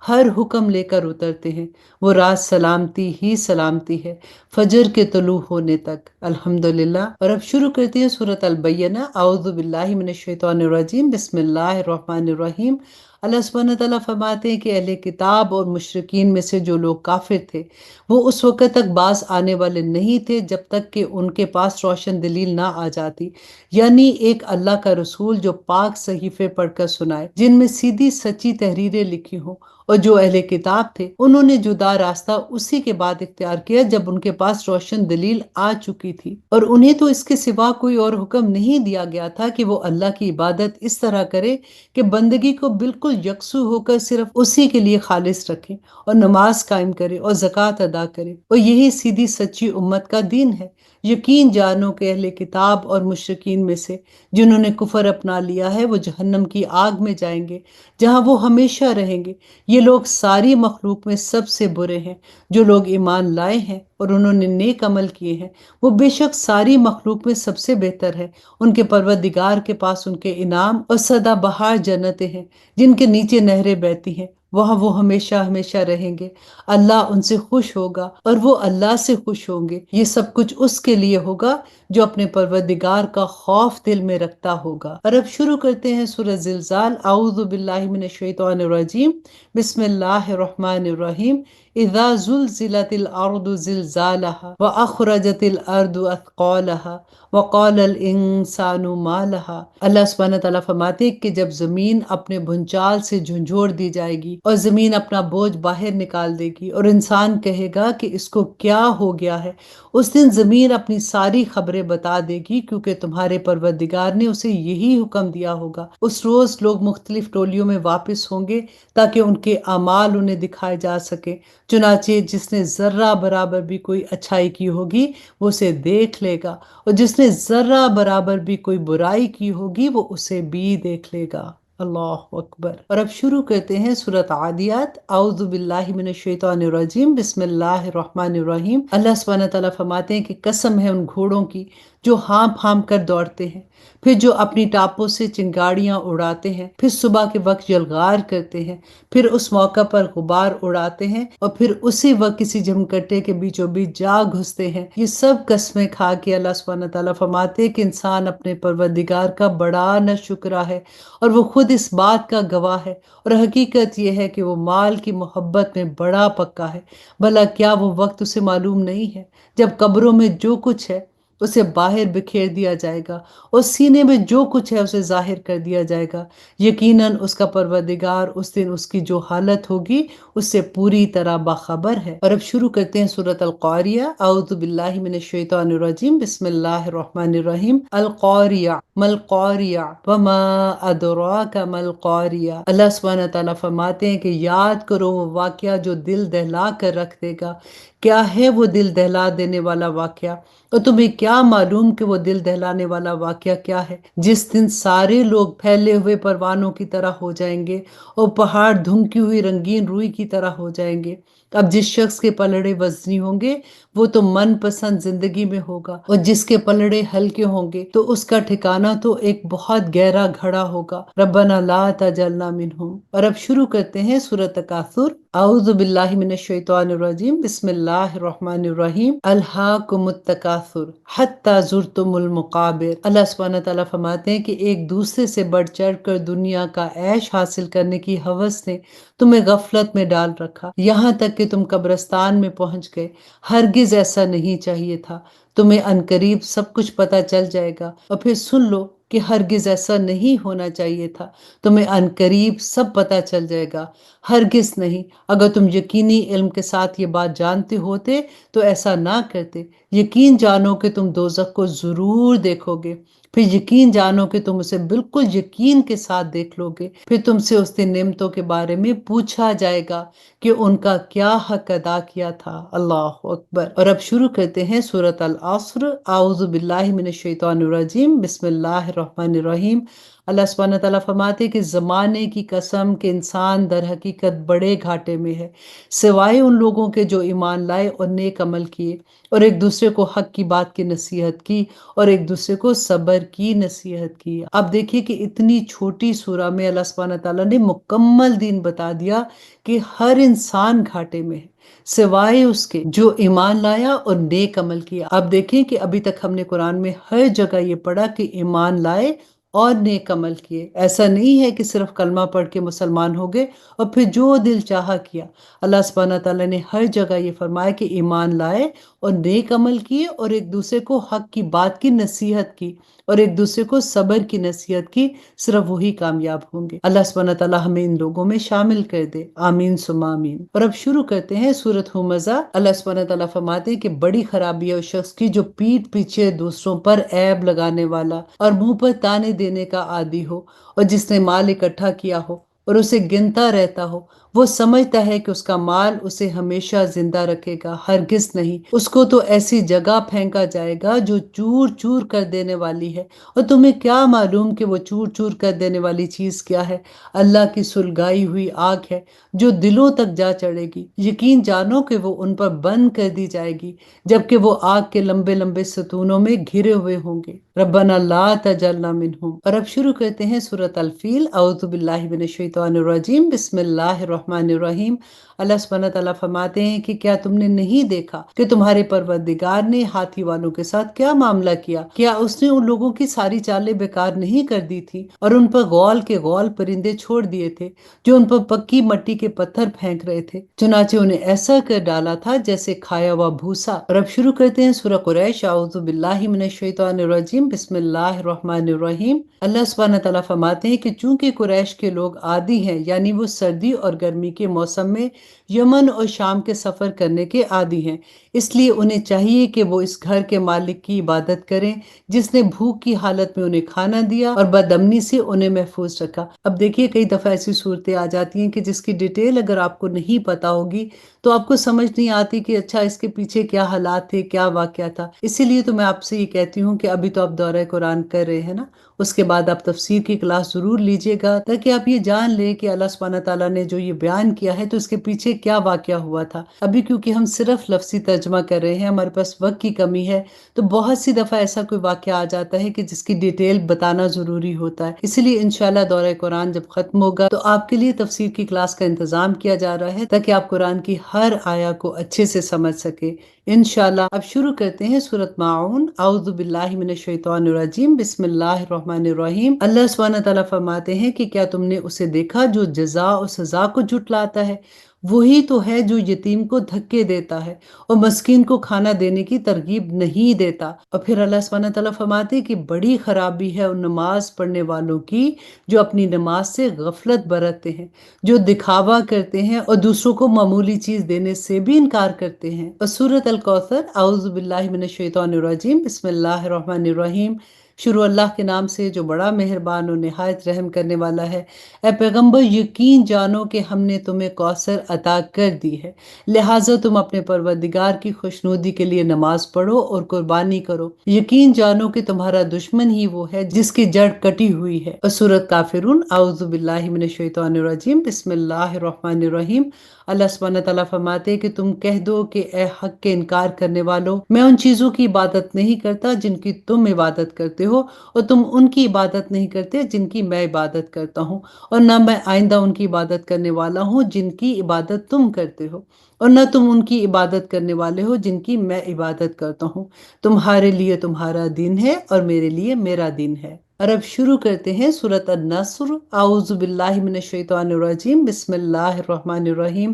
ہر حکم لے کر اترتے ہیں۔ وہ رات سلامتی ہی سلامتی ہے، فجر کے طلوع ہونے تک۔ الحمدللہ۔ اور اب شروع کرتے ہیں سورۃ البینہ۔ اعوذ باللہ من الشیطان الرجیم، بسم اللہ الرحمن الرحیم۔ اللہ سبحانہ تعالیٰ فرماتے ہیں کہ اہل کتاب اور مشرکین میں سے جو لوگ کافر تھے وہ اس وقت تک باز آنے والے نہیں تھے جب تک کہ ان کے پاس روشن دلیل نہ آ جاتی، یعنی ایک اللہ کا رسول جو پاک صحیفے پڑھ کر سنائے جن میں سیدھی سچی تحریریں لکھی ہوں۔ اور جو اہل کتاب تھے انہوں نے جدا راستہ اسی کے بعد اختیار کیا جب ان کے پاس روشن دلیل آ چکی تھی، اور انہیں تو اس کے سوا کوئی اور حکم نہیں دیا گیا تھا کہ وہ اللہ کی عبادت اس طرح کرے کہ بندگی کو بالکل یکسو ہو کر صرف اسی کے لیے خالص رکھیں اور نماز قائم کرے اور زکوٰۃ ادا کرے، اور یہی سیدھی سچی امت کا دین ہے۔ یقین جانو کہ اہل کتاب اور مشرکین میں سے جنہوں نے کفر اپنا لیا ہے وہ جہنم کی آگ میں جائیں گے جہاں وہ ہمیشہ رہیں گے۔ یہ لوگ ساری مخلوق میں سب سے برے ہیں۔ جو لوگ ایمان لائے ہیں اور انہوں نے نیک عمل کیے ہیں وہ بے شک ساری مخلوق میں سب سے بہتر ہے۔ ان کے پروردگار کے پاس ان کے انعام اور سدا بہار جنتیں ہیں جن کے نیچے نہریں بہتی ہیں، وہاں وہ ہمیشہ ہمیشہ رہیں گے۔ اللہ ان سے خوش ہوگا اور وہ اللہ سے خوش ہوں گے۔ یہ سب کچھ اس کے لیے ہوگا جو اپنے پروردگار کا خوف دل میں رکھتا ہوگا۔ اور اب شروع کرتے ہیں سورہ زلزال۔ اعوذ باللہ من الشیطان الرجیم، بسم اللہ الرحمن الرحیم۔ اذا زلزلت الارض زلزالها واخرجت الارض اثقالها وقال الانسان ما لها۔ اللہ سبحانہ تعالیٰ فرماتے کہ جب زمین اپنے بھونچال سے جھنجھوڑ دی جائے گی اور زمین اپنا بوجھ باہر نکال دے گی اور انسان کہے گا کہ اس کو کیا ہو گیا ہے، اس دن زمین اپنی ساری خبریں بتا دے گی کیونکہ تمہارے پروردگار نے اسے یہی حکم دیا ہوگا۔ اس روز لوگ مختلف ٹولیوں میں واپس ہوں گے تاکہ ان کے اعمال انہیں دکھائے جا سکیں۔ چنانچہ جس نے ذرہ برابر بھی کوئی اچھائی کی ہوگی وہ اسے دیکھ لے گا، اور جس نے ذرہ برابر بھی کوئی برائی کی ہوگی وہ اسے بھی دیکھ لے گا۔ اللہ اکبر۔ اور اب شروع کرتے ہیں سورۃ عادیات۔ اعوذ باللہ من الشیطان الرجیم، بسم اللہ الرحمن الرحیم۔ اللہ سبحانہ تعالیٰ فرماتے ہیں کہ قسم ہے ان گھوڑوں کی جو ہانپ ہانپ کر دوڑتے ہیں، پھر جو اپنی ٹاپوں سے چنگاڑیاں اڑاتے ہیں، پھر صبح کے وقت یلغار کرتے ہیں، پھر اس موقع پر غبار اڑاتے ہیں، اور پھر اسی وقت کسی جمکٹے کے بیچوں بیچ جا گھستے ہیں۔ یہ سب قسمیں کھا کے اللہ سبحانہ تعالیٰ فرماتے کہ انسان اپنے پروردگار کا بڑا ناشکرا ہے اور وہ خود اس بات کا گواہ ہے، اور حقیقت یہ ہے کہ وہ مال کی محبت میں بڑا پکا ہے۔ بھلا کیا وہ وقت اسے معلوم نہیں ہے جب قبروں میں جو کچھ ہے اسے باہر بکھیر دیا جائے گا اور سینے میں جو کچھ ہے اسے ظاہر کر دیا جائے گا۔ یقیناً اس کا پروردگار اس دن اس کی جو حالت ہوگی اس سے پوری طرح باخبر ہے۔ اور اب شروع کرتے ہیں سورۃ القاریہ۔ اعوذ باللہ من الشیطان الرجیم، بسم اللہ الرحمن الرحیم۔ القاریہ ما القاریہ وما ادراک ما القاریہ۔ اللہ سبحانہ تعالیٰ فرماتے ہیں کہ یاد کرو وہ واقعہ جو دل دہلا کر رکھ دے گا۔ کیا ہے وہ دل دہلا دینے والا واقعہ؟ اور تمہیں کیا معلوم کہ وہ دل دہلانے والا واقعہ کیا ہے؟ جس دن سارے لوگ پھیلے ہوئے پروانوں کی طرح ہو جائیں گے اور پہاڑ دھنکی ہوئی رنگین روئی کی طرح ہو جائیں گے۔ اب جس شخص کے پلڑے وزنی ہوں گے وہ تو من پسند زندگی میں ہوگا، اور جس کے پلڑے ہلکے ہوں گے تو اس کا ٹھکانہ تو ایک بہت گہرا گھڑا ہوگا۔ ربنا لا تجعلنا منہم۔ اور اب شروع کرتے ہیں سورۃ تکاثر۔ اعوذ باللہ من الشیطان الرجیم، بسم اللہ الرحمن الرحیم۔ الہاکم التکاثر حتی زرتم المقابر۔ اللہ سبحانہ تعالیٰ فرماتے ہیں کہ ایک دوسرے سے بڑھ چڑھ کر دنیا کا عیش حاصل کرنے کی ہوس نے تمہیں غفلت میں ڈال رکھا، یہاں تک کہ تم قبرستان میں پہنچ گئے۔ ہرگز ایسا نہیں چاہیے تھا۔ تمہیں عنقریب سب کچھ پتہ چل جائے گا۔ اور پھر سن لو کہ ہرگز ایسا نہیں ہونا چاہیے تھا۔ تمہیں عنقریب سب پتہ چل جائے گا۔ ہرگز نہیں۔ اگر تم یقینی علم کے ساتھ یہ بات جانتے ہوتے تو ایسا نہ کرتے۔ یقین جانو کہ تم دوزخ کو ضرور دیکھو گے، پھر یقین جانو کہ تم اسے بالکل یقین کے ساتھ دیکھ لو گے۔ پھر تم سے اس دن نعمتوں کے بارے میں پوچھا جائے گا کہ ان کا کیا حق ادا کیا تھا۔ اللہ اکبر۔ اور اب شروع کرتے ہیں سورۃ العصر۔ اعوذ باللہ من الشیطان الرجیم، بسم اللہ الرحمن الرحیم۔ اللہ سبحانہ تعالیٰ فرماتے کہ زمانے کی قسم کہ انسان در حقیقت بڑے گھاٹے میں ہے، سوائے ان لوگوں کے جو ایمان لائے اور نیک عمل کیے اور ایک دوسرے کو حق کی بات کی نصیحت کی اور ایک دوسرے کو صبر کی نصیحت کی۔ اب دیکھیے کہ اتنی چھوٹی سورہ میں اللہ سبحانہ تعالیٰ نے مکمل دین بتا دیا کہ ہر انسان گھاٹے میں ہے سوائے اس کے جو ایمان لایا اور نیک عمل کیا۔ اب دیکھیں کہ ابھی تک ہم نے قرآن میں ہر جگہ یہ پڑھا کہ ایمان لائے اور نیک عمل کیے۔ ایسا نہیں ہے کہ صرف کلمہ پڑھ کے مسلمان ہو گئے اور پھر جو دل چاہا کیا۔ اللہ سبحانہ تعالیٰ نے ہر جگہ یہ فرمایا کہ ایمان لائے اور نیک عمل کیے اور ایک دوسرے کو حق کی بات کی نصیحت کی اور ایک دوسرے کو صبر کی نصیحت کی، صرف وہی کامیاب ہوں گے۔ اللہ سبحانہ تعالیٰ ہمیں ان لوگوں میں شامل کر دے، آمین ثم آمین۔ اور اب شروع کرتے ہیں سورۃ ھمزہ۔ اللہ سبحانہ تعالیٰ فرماتے ہیں کہ بڑی خرابی ہے اس شخص کی جو پیٹھ پیچھے دوسروں پر عیب لگانے والا اور منہ پر تانے دینے کا عادی ہو، اور جس نے مال اکٹھا کیا ہو اور اسے گنتا رہتا ہو، وہ سمجھتا ہے کہ اس کا مال اسے ہمیشہ زندہ رکھے گا، ہرگز نہیں۔ اس کو تو ایسی جگہ پھینکا جائے گا جو چور چور کر دینے والی ہے، اور تمہیں کیا معلوم کہ وہ چور چور کر دینے والی چیز کیا ہے؟ اللہ کی سلگائی ہوئی آگ ہے جو دلوں تک جا چڑھے گی۔ یقین جانو کہ وہ ان پر بند کر دی جائے گی جبکہ وہ آگ کے لمبے لمبے ستونوں میں گھرے ہوئے ہوں گے۔ ربنا لا تجعلنا منہم۔ اور اب شروع کرتے ہیں سورۃ الفیل۔ اعوذ باللہ من الشیطان الرجیم، بسم اللہ الرحمن الرحیم۔ اللہ سبحانہ تعالیٰ فرماتے ہیں کہ کیا تم نے نہیں دیکھا کہ تمہارے پروردگار نے ہاتھی والوں کے ساتھ کیا معاملہ کیا؟ کیا اس نے ان لوگوں کی ساری چالیں بیکار نہیں کر دی تھی اور ان پر غول کے غول پرندے چھوڑ دیے تھے جو ان پر پکی مٹی کے پتھر پھینک رہے تھے؟ چنانچہ انہیں ایسا کر ڈالا تھا جیسے کھایا ہوا بھوسا۔ اور اب شروع کرتے ہیں سورہ قریش۔ اعوذ باللہ من الشیطان الرجیم، بسم اللہ الرحمن الرحیم۔ اللہ سبحانہ تعالیٰ فرماتے ہیں کہ چونکہ قریش کے لوگ عادی ہیں، یعنی وہ سردی اور گرمی کے موسم میں یمن اور شام کے سفر کرنے کے عادی ہیں، اس لیے انہیں چاہیے کہ وہ اس گھر کے مالک کی عبادت کریں جس نے بھوک کی حالت میں انہیں کھانا دیا اور بدامنی سے انہیں محفوظ رکھا۔ اب دیکھیے کئی دفعہ ایسی صورتیں آ جاتی ہیں کہ جس کی ڈیٹیل اگر آپ کو نہیں پتا ہوگی تو آپ کو سمجھ نہیں آتی کہ اچھا اس کے پیچھے کیا حالات تھے، کیا واقعہ تھا۔ اسی لیے تو میں آپ سے یہ کہتی ہوں کہ ابھی تو آپ دورہ قرآن کر رہے ہیں نا، اس کے بعد آپ تفسیر کی کلاس ضرور لیجئے گا تاکہ آپ یہ جان لیں کہ اللہ سبحانہ تعالیٰ نے جو یہ بیان کیا ہے تو اس کے پیچھے کیا واقعہ ہوا تھا۔ ابھی کیونکہ ہم صرف لفظی ترجمہ کر رہے ہیں، ہمارے پاس وقت کی کمی ہے، تو بہت سی دفعہ ایسا کوئی واقعہ آ جاتا ہے کہ جس کی ڈیٹیل بتانا ضروری ہوتا ہے۔ اسی لیے انشاءاللہ دورہ قرآن جب ختم ہوگا تو آپ کے لیے تفسیر کی کلاس کا انتظام کیا جا رہا ہے تاکہ آپ قرآن کی ہر آیا کو اچھے سے سمجھ سکے انشاءاللہ۔ اب شروع کرتے ہیں سورۃ ماعون۔ اعوذ باللہ من الشیطان الرجیم، بسم اللہ الرحمن الرحمن الرحیم۔ اللہ سبحانہ تعالیٰ فرماتے ہیں کہ کیا تم نے اسے دیکھا جو جزا اور سزا کو جھٹلاتا ہے؟ وہی تو ہے جو یتیم کو دھکے دیتا ہے اور مسکین کو کھانا دینے کی ترغیب نہیں دیتا۔ اور پھر اللہ سبحانہ تعالیٰ فرماتے ہیں کہ بڑی خرابی ہے ان نماز پڑھنے والوں کی جو اپنی نماز سے غفلت برتتے ہیں، جو دکھاوا کرتے ہیں اور دوسروں کو معمولی چیز دینے سے بھی انکار کرتے ہیں۔ اور سورۃ الکوثر، اعوذ باللہ من الشیطان الرجیم، بسم اللہ الرحمن الرحیم۔ شروع اللہ کے نام سے جو بڑا مہربان و نہایت رحم کرنے والا ہے۔ اے پیغمبر، یقین جانو کہ ہم نے تمہیں کوثر عطا کر دی ہے، لہٰذا تم اپنے پروردگار کی خوشنودی کے لیے نماز پڑھو اور قربانی کرو۔ یقین جانو کہ تمہارا دشمن ہی وہ ہے جس کی جڑ کٹی ہوئی ہے۔ اور سورۃ کافرون، اعوذ باللہ من الشیطان الرجیم، بسم اللہ الرحمن الرحیم۔ اللہ سبحانہ تعالیٰ فرماتے ہیں کہ تم کہہ دو کہ اے حق کے انکار کرنے والو، میں ان چیزوں کی عبادت نہیں کرتا جن کی تم عبادت کرتے ہو، اور تم ان کی عبادت نہیں کرتے جن کی میں عبادت کرتا ہوں، اور نہ میں آئندہ ان کی عبادت کرنے والا ہوں جن کی عبادت تم کرتے ہو، اور نہ تم ان کی عبادت کرنے والے ہو جن کی میں عبادت کرتا ہوں۔ تمہارے لیے تمہارا دین ہے اور میرے لیے میرا دین ہے۔ اور اب شروع کرتے ہیں سورۃ النصر، اعوذ باللہ من الشیطان الرجیم، بسم اللہ الرحمن الرحیم۔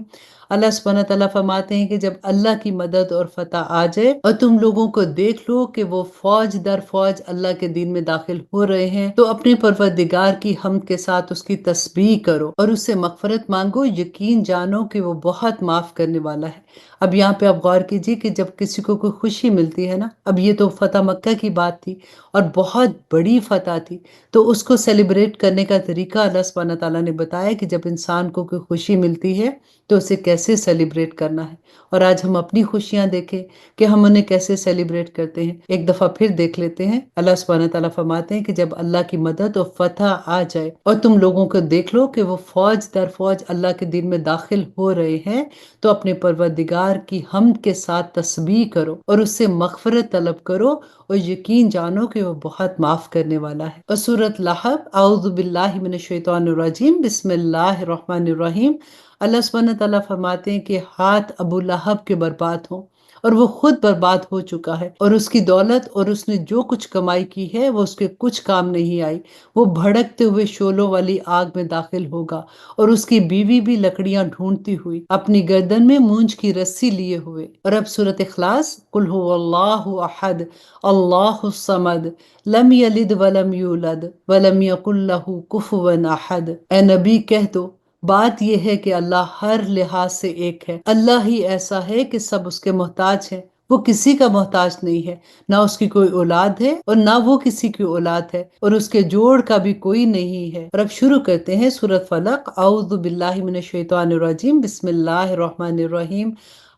اللہ سبحانہ تعالیٰ فرماتے ہیں کہ جب اللہ کی مدد اور فتح آ جائے اور تم لوگوں کو دیکھ لو کہ وہ فوج در فوج اللہ کے دین میں داخل ہو رہے ہیں، تو اپنے پروردگار کی حمد کے ساتھ اس کی تسبیح کرو اور اس سے مغفرت مانگو۔ یقین جانو کہ وہ بہت معاف کرنے والا ہے۔ اب یہاں پہ آپ غور کیجیے کہ جب کسی کو کوئی خوشی ملتی ہے نا، اب یہ تو فتح مکہ کی بات تھی اور بہت بڑی فتح تھی، تو اس کو سیلیبریٹ کرنے کا طریقہ اللہ سبحانہ تعالیٰ نے بتایا کہ جب انسان کو کوئی خوشی ملتی ہے تو اسے کیسے سیلیبریٹ کرنا ہے۔ اور آج ہم اپنی خوشیاں دیکھیں کہ ہم انہیں کیسے سیلیبریٹ کرتے ہیں۔ ایک دفعہ پھر دیکھ لیتے ہیں، اللہ سبحانہ تعالیٰ فرماتے ہیں کہ جب اللہ کی مدد اور فتح آ جائے اور تم لوگوں کو دیکھ لو کہ وہ فوج در فوج اللہ کے دین میں داخل ہو رہے ہیں، تو اپنے پروردگار کی حمد کے ساتھ تسبیح کرو اور اس سے مغفرت طلب کرو، اور یقین جانو کہ وہ بہت معاف کرنے والا ہے۔ اور سورۃ لہب، اعوذ باللہ من الشیطان الرجیم، بسم اللہ الرحمن الرحیم۔ اللہ سبحانہ تعالیٰ فرماتے ہیں کہ ہاتھ ابو لہب کے برباد ہوں، اور وہ خود برباد ہو چکا ہے، اور اس کی دولت اور اس نے جو کچھ کمائی کی ہے وہ اس کے کچھ کام نہیں آئی۔ وہ بھڑکتے ہوئے شعلوں والی آگ میں داخل ہوگا، اور اس کی بیوی بھی لکڑیاں ڈھونڈتی ہوئی اپنی گردن میں مونج کی رسی لیے ہوئے۔ اور اب سورۃ اخلاص، قل هو اللہ احد اللہ الصمد لم یلد ولم یولد ولم یکن لہ کفوا احد۔ اے نبی کہہ دو، بات یہ ہے کہ اللہ ہر لحاظ سے ایک ہے، اللہ ہی ایسا ہے کہ سب اس کے محتاج ہیں، وہ کسی کا محتاج نہیں ہے، نہ اس کی کوئی اولاد ہے اور نہ وہ کسی کی اولاد ہے، اور اس کے جوڑ کا بھی کوئی نہیں ہے۔ اور اب شروع کرتے ہیں سورۃ فلق، اعوذ باللہ من الشیطان الرجیم، بسم اللہ الرحمن الرحیم۔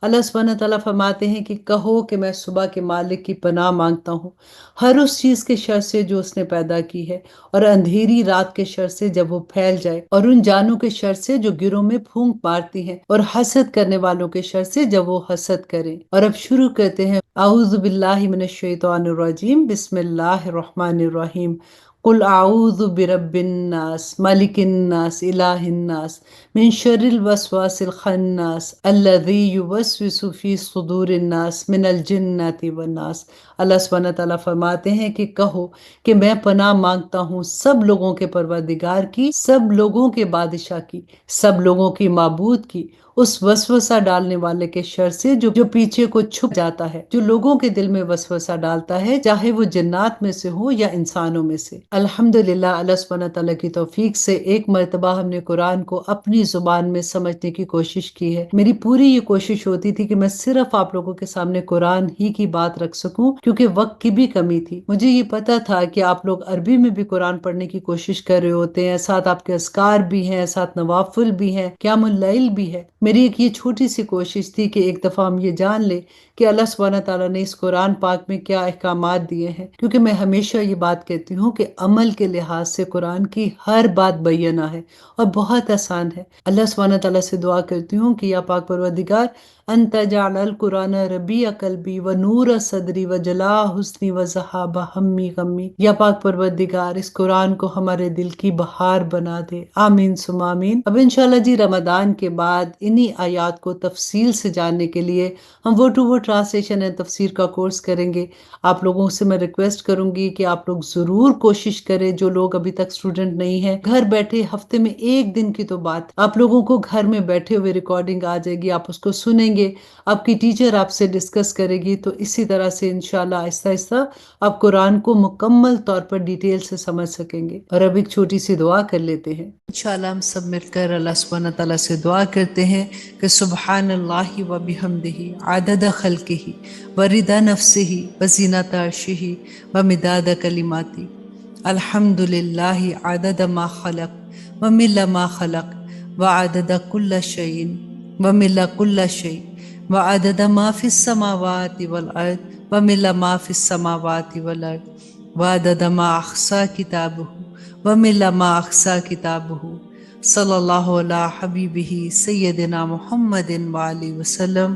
اللہ سبحانہ تعالیٰ فرماتے ہیں کہ کہو کہ میں صبح کے مالک کی پناہ مانگتا ہوں ہر اس چیز کے شر سے جو اس نے پیدا کی ہے، اور اندھیری رات کے شر سے جب وہ پھیل جائے، اور ان جانوں کے شر سے جو گروں میں پھونک مارتی ہیں، اور حسد کرنے والوں کے شر سے جب وہ حسد کریں۔ اور اب شروع کرتے ہیں اعوذ باللہ من الشیطان الرجیم، بسم اللہ الرحمن الرحیم۔ قل اعوذ برب الناس ملک الناس الہ الناس من شر الوسواس الخناس الذی یوسوس فی صدور الناس من الجنۃ والناس۔ اللہ سبحانہ تعالیٰ فرماتے ہیں کہ کہو کہ میں پناہ مانگتا ہوں سب لوگوں کے پروردگار کی، سب لوگوں کے بادشاہ کی، سب لوگوں کی معبود کی، اس وسوسہ ڈالنے والے کے شر سے جو پیچھے کو چھپ جاتا ہے، جو لوگوں کے دل میں وسوسہ ڈالتا ہے، چاہے وہ جنات میں سے ہو یا انسانوں میں سے۔ الحمدللہ، اللہ سبحانہ تعالیٰ کی توفیق سے ایک مرتبہ ہم نے قرآن کو اپنی زبان میں سمجھنے کی کوشش کی ہے۔ میری پوری یہ کوشش ہوتی تھی کہ میں صرف آپ لوگوں کے سامنے قرآن ہی کی بات رکھ سکوں، کیونکہ وقت کی بھی کمی تھی۔ مجھے یہ پتا تھا کہ آپ لوگ عربی میں بھی قرآن پڑھنے کی کوشش کر رہے ہوتے ہیں، ساتھ آپ کے اذکار بھی ہیں، ساتھ نوافل بھی ہیں، قیام اللیل بھی ہے۔ میری ایک یہ چھوٹی سی کوشش تھی کہ ایک دفعہ ہم یہ جان لیں کہ اللہ سبحانہ تعالیٰ نے اس قرآن پاک میں کیا احکامات دیے ہیں، کیونکہ میں ہمیشہ یہ بات کہتی ہوں کہ عمل کے لحاظ سے قرآن کی ہر بات بینہ ہے اور بہت آسان ہے۔ اللہ سبحانہ تعالیٰ سے دعا کرتی ہوں کہ یا پاک پروردگار، انت جعل القرآن ربیع قلبی و نور صدری و جلا حسنی و ذہاب ہمی غمی۔ یا پاک پروردگار اس قرآن کو ہمارے دل کی بہار بنا دے، آمین ثم آمین۔ اب انشاءاللہ جی رمضان کے بعد انہی آیات کو تفصیل سے جاننے کے لیے ہم word to word translation and تفسیر کا کورس کریں گے۔ آپ لوگوں سے میں ریکویسٹ کروں گی کہ آپ لوگ ضرور کوشش کریں، جو لوگ ابھی تک اسٹوڈنٹ نہیں ہیں، گھر بیٹھے ہفتے میں ایک دن کی تو بات آپ لوگوں کو گھر میں بیٹھے ہوئے ریکارڈنگ آ جائے گی، آپ اس کو سنیں گے، آپ کی ٹیچر آپ سے ڈسکس کرے گی، تو اسی طرح سے انشاءاللہ آہستہ آہستہ آپ قرآن کو مکمل طور پر ڈیٹیل سے سمجھ سکیں گے۔ اور اب ایک چھوٹی سی دعا کر لیتے ہیں۔ انشاءاللہ ہم سب مل کر اللہ سبحانہ تعالیٰ سے دعا کرتے ہیں کہ سبحان اللہ و بحمدہ عدد خلقہ و رضا نفسہ و زینت عرشہ و مداد کلماتہ۔ الحمد للہ عدد ما خلق و مل ما خلق و عدد کل شیء و مل کل شیء و عدد ما فی السماوات والارض و مل ما فی السماوات والارض و عدد ما احصا کتابہ و مل ما احصا کتابہ۔ صلی اللہ علی حبیبہ سیدنا محمد وآلہ وسلم۔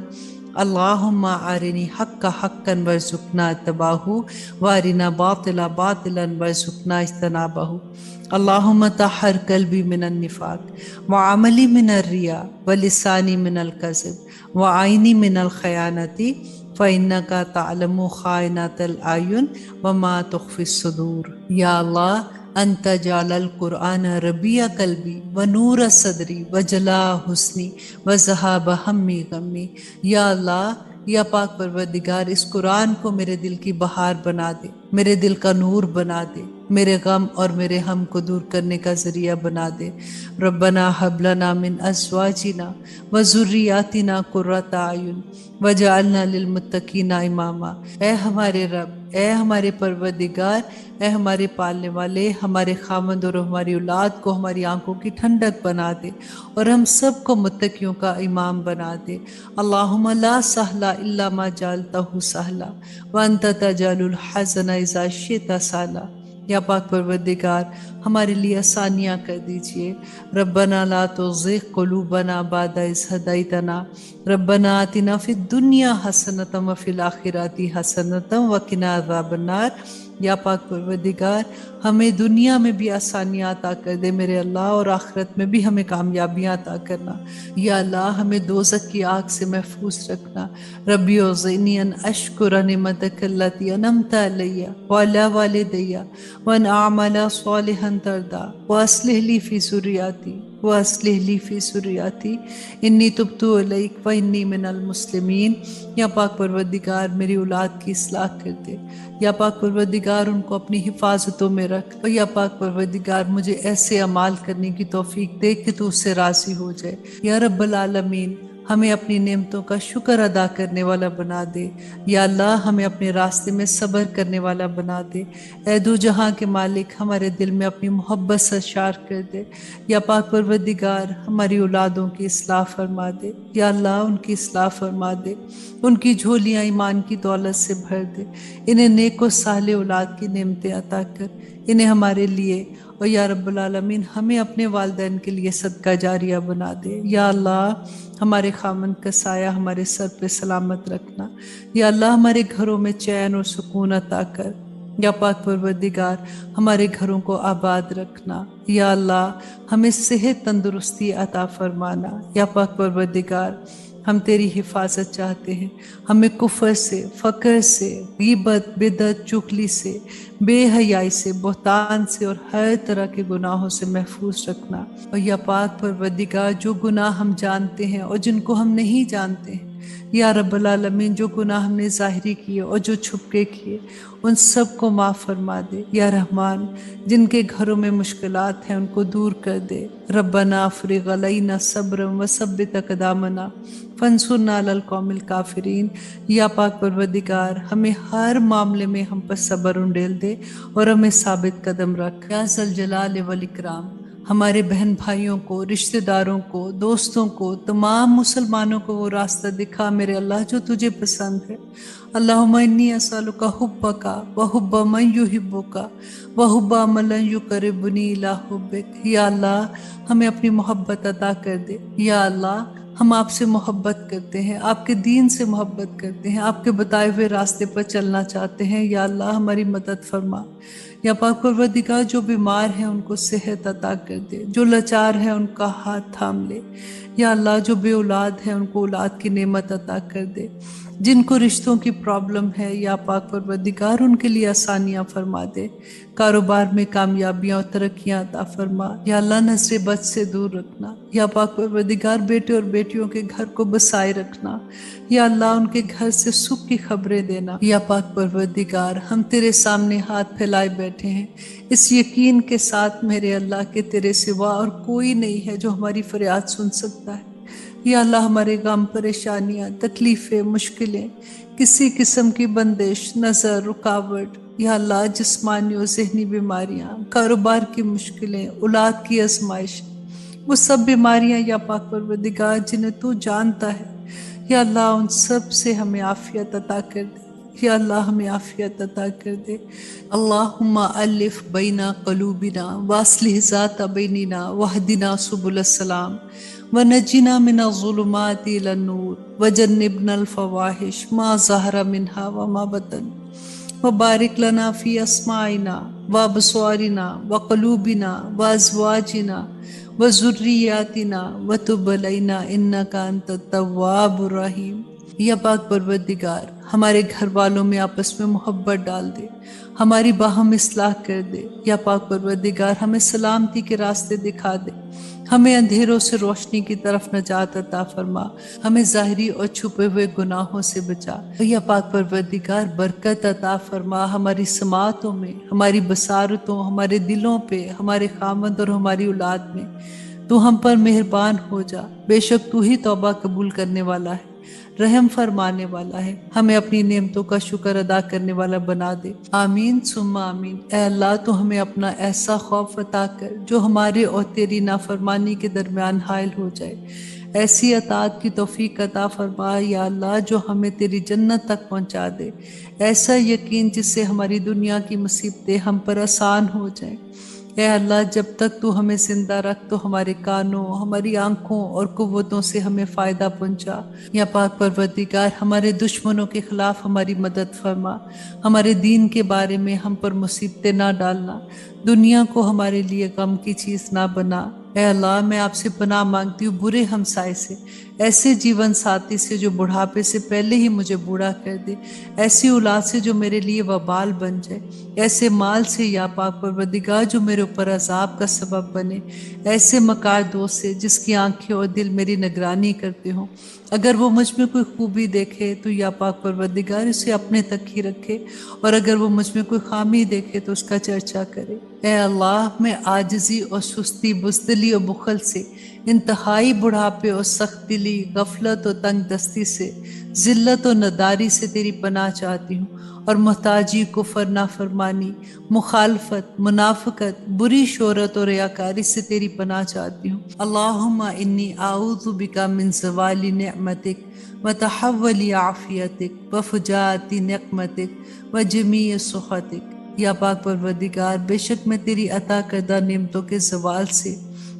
اللہم ارنی حق حقا وارزقنا اتباعہ وارنا باطلا باطلا وارزقنا اجتنابہ۔ اللہم طہر قلبی من النفاق وعملی من الریا ولسانی من الکذب وعینی من الخیانت فإنک تعلم خائنۃ الأعین وما تخفی الصدور۔ یا اللہ انت جعل القرآن ربیع قلبی و نور صدری و جلا حسنی و ذہاب ہمی غمی۔ یا اللہ، یا پاک پروردگار اس قرآن کو میرے دل کی بہار بنا دے، میرے دل کا نور بنا دے، میرے غم اور میرے ہم کو دور کرنے کا ذریعہ بنا دے۔ ربنا حب لنا من ازواجنا و ذریاتنا قرۃ اعین وجعلنا للمتقین اماما۔ اے ہمارے رب، اے ہمارے پروردگار، اے ہمارے پالنے والے، ہمارے خامند اور ہماری اولاد کو ہماری آنکھوں کی ٹھنڈک بنا دے اور ہم سب کو متقیوں کا امام بنا دے۔ اللہم لا سہلا الا ما جعلتہ سہلا وانت تجعل الحزن اذا شئت سہلا۔ یا پاک پروردگار ہمارے لیے آسانیاں کر دیجئے۔ ربنا لا تزغ قلوبنا بعد اذ ہدیتنا ربنا آتنا فی الدنیا حسنۃ وفی الآخرۃ حسنۃ وقنا عذاب النار۔ یا پاک پروردگار ہمیں دنیا میں بھی آسانیاں عطا کر دے میرے اللہ، اور آخرت میں بھی ہمیں کامیابیاں عطا کرنا۔ یا اللہ ہمیں دوزخ کی آگ سے محفوظ رکھنا۔ ربی اوزعنی ان اشکر نعمتک التی انعمت علی وعلی والدی وان اعمل صالحا ترضی واصلح لی فی ذریتی انی تبت الیک وانی من المسلمین۔ یا پاک پروردگار میری اولاد کی اصلاح کر دے، یا پاک پروردگار ان کو اپنی حفاظتوں میں رکھ، اور یا پاک پروردگار مجھے ایسے اعمال کرنے کی توفیق دے کہ تو اس سے راضی ہو جائے۔ یا رب العالمین ہمیں اپنی نعمتوں کا شکر ادا کرنے والا بنا دے۔ یا اللہ ہمیں اپنے راستے میں صبر کرنے والا بنا دے۔ اے دو جہاں کے مالک ہمارے دل میں اپنی محبت سے اشار کر دے۔ یا پاک پروردگار ہماری اولادوں کی اصلاح فرما دے، یا اللہ ان کی اصلاح فرما دے، ان کی جھولیاں ایمان کی دولت سے بھر دے، انہیں نیک و صالح اولاد کی نعمتیں عطا کر، انہیں ہمارے لیے اور یا رب العالمین ہمیں اپنے والدین کے لیے صدقہ جاریہ بنا دے۔ یا اللہ ہمارے خامن کا سایہ ہمارے سر پہ سلامت رکھنا۔ یا اللہ ہمارے گھروں میں چین اور سکون عطا کر۔ یا پاک پروردگار ہمارے گھروں کو آباد رکھنا۔ یا اللہ ہمیں صحت تندرستی عطا فرمانا۔ یا پاک پروردگار ہم تیری حفاظت چاہتے ہیں، ہمیں کفر سے، فقر سے، غیبت، بدعت، چغلی سے، بے حیائی سے، بہتان سے اور ہر طرح کے گناہوں سے محفوظ رکھنا۔ اور یا پاک پروردگار جو گناہ ہم جانتے ہیں اور جن کو ہم نہیں جانتے ہیں، یا رب العالمین جو گناہ ہم نے ظاہری کیے اور جو چھپ کے کیے، ان سب کو معاف فرما دے۔ یا رحمان جن کے گھروں میں مشکلات ہیں ان کو دور کر دے۔ ربنا افرغ علینا صبرا وثبت اقدامنا فانصرنا علی القوم الکافرین۔ یا پاک پروردگار ہمیں ہر معاملے میں ہم پر صبر انڈیل دے اور ہمیں ثابت قدم رکھ۔ یا ذا الجلال والاکرام ہمارے بہن بھائیوں کو، رشتہ داروں کو، دوستوں کو، تمام مسلمانوں کو وہ راستہ دکھا میرے اللہ جو تجھے پسند ہے۔ اللہم انی اسألک حبک وحب من یحبک وحب عمل یقربنی الی حبک۔ یا اللہ ہمیں اپنی محبت عطا کر دے۔ یا اللہ ہم آپ سے محبت کرتے ہیں، آپ کے دین سے محبت کرتے ہیں، آپ کے بتائے ہوئے راستے پر چلنا چاہتے ہیں۔ یا اللہ ہماری مدد فرما۔ یا پاک پروردگار جو بیمار ہیں ان کو صحت عطا کر دے، جو لاچار ہیں ان کا ہاتھ تھام لے۔ یا اللہ جو بے اولاد ہیں ان کو اولاد کی نعمت عطا کر دے، جن کو رشتوں کی پرابلم ہے یا پاک پروردگار ان کے لیے آسانیاں فرما دے، کاروبار میں کامیابیاں اور ترقیاں عطا فرما۔ یا اللہ نظر بد سے دور رکھنا۔ یا پاک پروردگار بیٹے اور بیٹیوں کے گھر کو بسائے رکھنا۔ یا اللہ ان کے گھر سے سکھ کی خبریں دینا۔ یا پاک پروردگار ہم تیرے سامنے ہاتھ پھیلائے بیٹھے ہیں اس یقین کے ساتھ میرے اللہ کہ تیرے سوا اور کوئی نہیں ہے جو ہماری فریاد سن سکتا ہے۔ یا اللہ ہمارے غم، پریشانیاں، تکلیفیں، مشکلیں، کسی قسم کی بندش، نظر، رکاوٹ، یا اللہ جسمانی اور ذہنی بیماریاں، کاروبار کی مشکلیں، اولاد کی آزمائش، وہ سب بیماریاں یا پاک پروردگار جنہیں تو جانتا ہے، یا اللہ ان سب سے ہمیں عافیت عطا کر دے۔ یا اللہ ہمیں عافیت عطا کر دے۔ اللہم الف بین قلوبنا واصلح ذات بیننا واہدنا سبل السلام ونجنا من الظلمات الى النور وجنبنا الفواحش ما ظہر منها وما بطن وبارک لنا فی اسماعنا وابصارنا وقلوبنا وازواجنا وذریاتنا وتب علینا انک انت التواب الرحیم۔ یا پاک پروردگار ہمارے گھر والوں میں آپس میں محبت ڈال دے، ہماری باہم اصلاح کر دے۔ یا پاک پروردگار ہمیں سلامتی کے راستے دکھا دے، ہمیں اندھیروں سے روشنی کی طرف نجات عطا فرما، ہمیں ظاہری اور چھپے ہوئے گناہوں سے بچا۔ یا پاک پروردگار برکت عطا فرما ہماری سماعتوں میں، ہماری بصارتوں، ہمارے دلوں پہ، ہمارے خامند اور ہماری اولاد میں۔ تو ہم پر مہربان ہو جا، بے شک تو ہی توبہ قبول کرنے والا ہے، رحم فرمانے والا ہے، ہمیں اپنی نعمتوں کا شکر ادا کرنے والا بنا دے۔ آمین ثم آمین۔ اے اللہ تو ہمیں اپنا ایسا خوف عطا کر جو ہمارے اور تیری نافرمانی کے درمیان حائل ہو جائے، ایسی اطاعت کی توفیق عطا فرما یا اللہ جو ہمیں تیری جنت تک پہنچا دے، ایسا یقین جس سے ہماری دنیا کی مصیبتیں ہم پر آسان ہو جائیں۔ اے اللہ جب تک تو ہمیں زندہ رکھ تو ہمارے کانوں، ہماری آنکھوں اور قوتوں سے ہمیں فائدہ پہنچا۔ یا پاک پروردگار ہمارے دشمنوں کے خلاف ہماری مدد فرما، ہمارے دین کے بارے میں ہم پر مصیبتیں نہ ڈالنا، دنیا کو ہمارے لیے غم کی چیز نہ بنا۔ اے اللہ میں آپ سے پناہ مانگتی ہوں برے ہمسائے سے، ایسے جیون ساتھی سے جو بڑھاپے سے پہلے ہی مجھے بوڑھا کر دے، ایسی اولاد سے جو میرے لیے وبال بن جائے، ایسے مال سے یا پاک پروردگار جو میرے اوپر عذاب کا سبب بنے، ایسے مکار دوست سے جس کی آنکھیں اور دل میری نگرانی کرتے ہوں، اگر وہ مجھ میں کوئی خوبی دیکھے تو یا پاک پروردگار اسے اپنے تک ہی رکھے، اور اگر وہ مجھ میں کوئی خامی دیکھے تو اس کا چرچا کرے۔ اے اللہ میں عاجزی اور سستی، بزدلی اور بخل سے، انتہائی بڑھاپے اور سخت دلی، غفلت اور تنگ دستی سے، ذلت اور نداری سے تیری پناہ چاہتی ہوں، اور محتاجی، کفر، نافرمانی، مخالفت، منافقت، بری شہرت اور ریاکاری سے تیری پناہ چاہتی ہوں۔ اللہم انی اعوذ بک من زوال نعمتک وتحول عافیتک وفجاءت نقمتک وجمیع سخطک۔ یا پاک پروردگار بے شک میں تیری عطا کردہ نعمتوں کے زوال سے،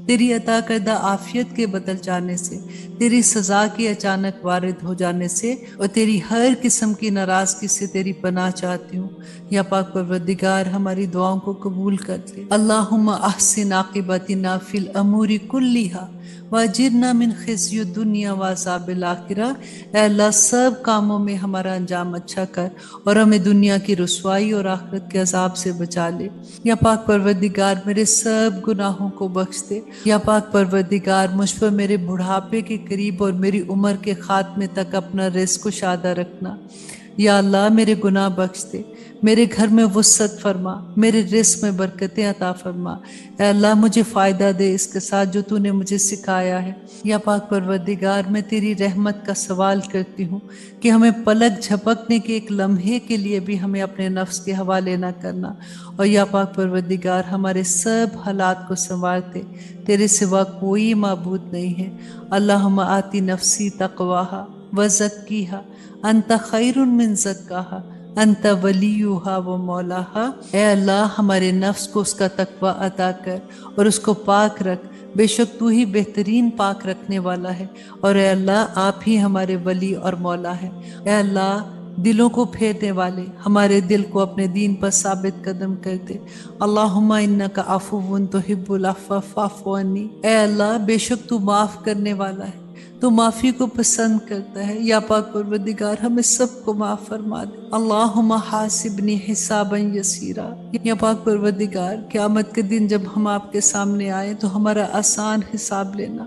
تیری عطا کردہ عافیت کے بدل جانے سے، تیری سزا کے اچانک وارد ہو جانے سے، اور تیری ہر قسم کی ناراضگی سے تیری پناہ چاہتی ہوں۔ یا پاک پروردگار ہماری دعاؤں کو قبول کر لے۔ اللہم احسن عاقبتنا فی الامور کلیہا واجرنا من خزی الدنیا وعذاب الآخرہ۔ اے اللہ سب کاموں میں ہمارا انجام اچھا کر اور ہمیں دنیا کی رسوائی اور آخرت کے عذاب سے بچا لے۔ یا پاک پروردگار میرے سب گناہوں کو بخش دے۔ یا پاک پروردگار مجھ پر میرے بڑھاپے کے قریب اور میری عمر کے خاتمے تک اپنا رزق کشادہ رکھنا۔ یا اللہ میرے گناہ بخش دے، میرے گھر میں وسعت فرما، میرے رزق میں برکتیں عطا فرما۔ اے اللہ مجھے فائدہ دے اس کے ساتھ جو تو نے مجھے سکھایا ہے۔ یا پاک پروردگار میں تیری رحمت کا سوال کرتی ہوں کہ ہمیں پلک جھپکنے کے ایک لمحے کے لیے بھی ہمیں اپنے نفس کے حوالے نہ کرنا، اور یا پاک پروردگار ہمارے سب حالات کو سنوارتے، تیرے سوا کوئی معبود نہیں ہے۔ اللہم آتی نفسی تقواہا وزکیہا انت خیر من زکاہا انت ولیہا و مولاہا، اے اللہ ہمارے نفس کو اس کا تقوی عطا کر اور اس کو پاک رکھ، بے شک تو ہی بہترین پاک رکھنے والا ہے، اور اے اللہ آپ ہی ہمارے ولی اور مولا ہے۔ اے اللہ دلوں کو پھیرنے والے، ہمارے دل کو اپنے دین پر ثابت قدم کر دے۔ اللہم انک عفو تحب العفو فاعف عنی، اے اللہ بے شک تو معاف کرنے والا ہے، تو معافی کو پسند کرتا ہے، یا پاک پروردگار ہمیں سب کو معاف فرما دے۔ اللہم حاسبنی حسابا یسیرا، یا پاک پروردگار قیامت کے دن جب ہم آپ کے سامنے آئیں تو ہمارا آسان حساب لینا۔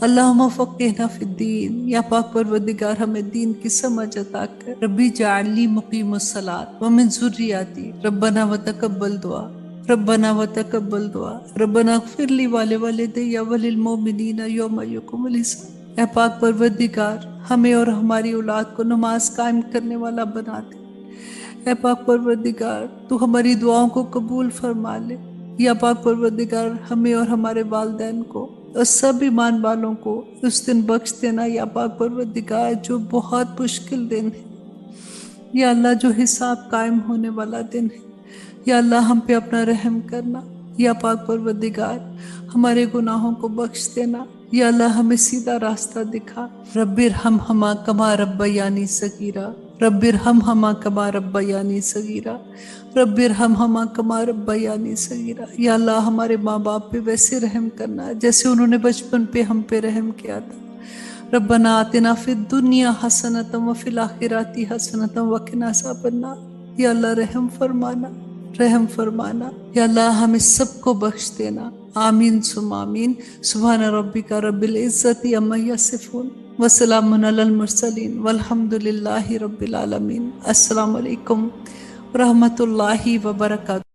اللہم فقہنا فی الدین، یا پاک پروردگار ہمیں دین کی سمجھ عطا کر۔ ربی جعلنی مقیم الصلاۃ ومن ذریتی، ربنا وتقبل دعا، ربنا وتقبل دعا، ربنا اغفر لی ولوالدی وللمؤمنین یوم یقوم الحساب۔ اے پاک پروردگار ہمیں اور ہماری اولاد کو نماز قائم کرنے والا بنا دے۔ اے پاک پروردگار تو ہماری دعاؤں کو قبول فرما لے۔ یا پاک پروردگار ہمیں اور ہمارے والدین کو اور سب ایمان والوں کو اس دن بخش دینا یا پاک پروردگار جو بہت مشکل دن ہے، یا اللہ جو حساب قائم ہونے والا دن ہے۔ یا اللہ ہم پہ اپنا رحم کرنا، یا پاک پروردگار ہمارے گناہوں کو بخش دینا، یا اللہ ہمیں سیدھا راستہ دکھا۔ رب ارحمہما کما ربیانی صغیرا، رب ارحمہما کما ربیانی صغیرا، رب ارحمہما کما ربیانی صغیرا۔ یا اللہ ہمارے ماں باپ پہ ویسے رحم کرنا جیسے انہوں نے بچپن پہ ہم پہ رحم کیا تھا۔ ربنا آتنا فی الدنیا حسنۃ وفی الآخرۃ حسنۃ وقنا عذاب النار۔ یا اللہ رحم فرمانا، رحم فرمانا، یا اللہ ہمیں سب کو بخش دینا۔ آمین ثم آمین۔ سبحان ربک رب العزت عما یصفون وسلام علی المرسلین والحمد للہ رب العالمین۔ السلام علیکم ورحمۃ اللہ وبرکاتہ۔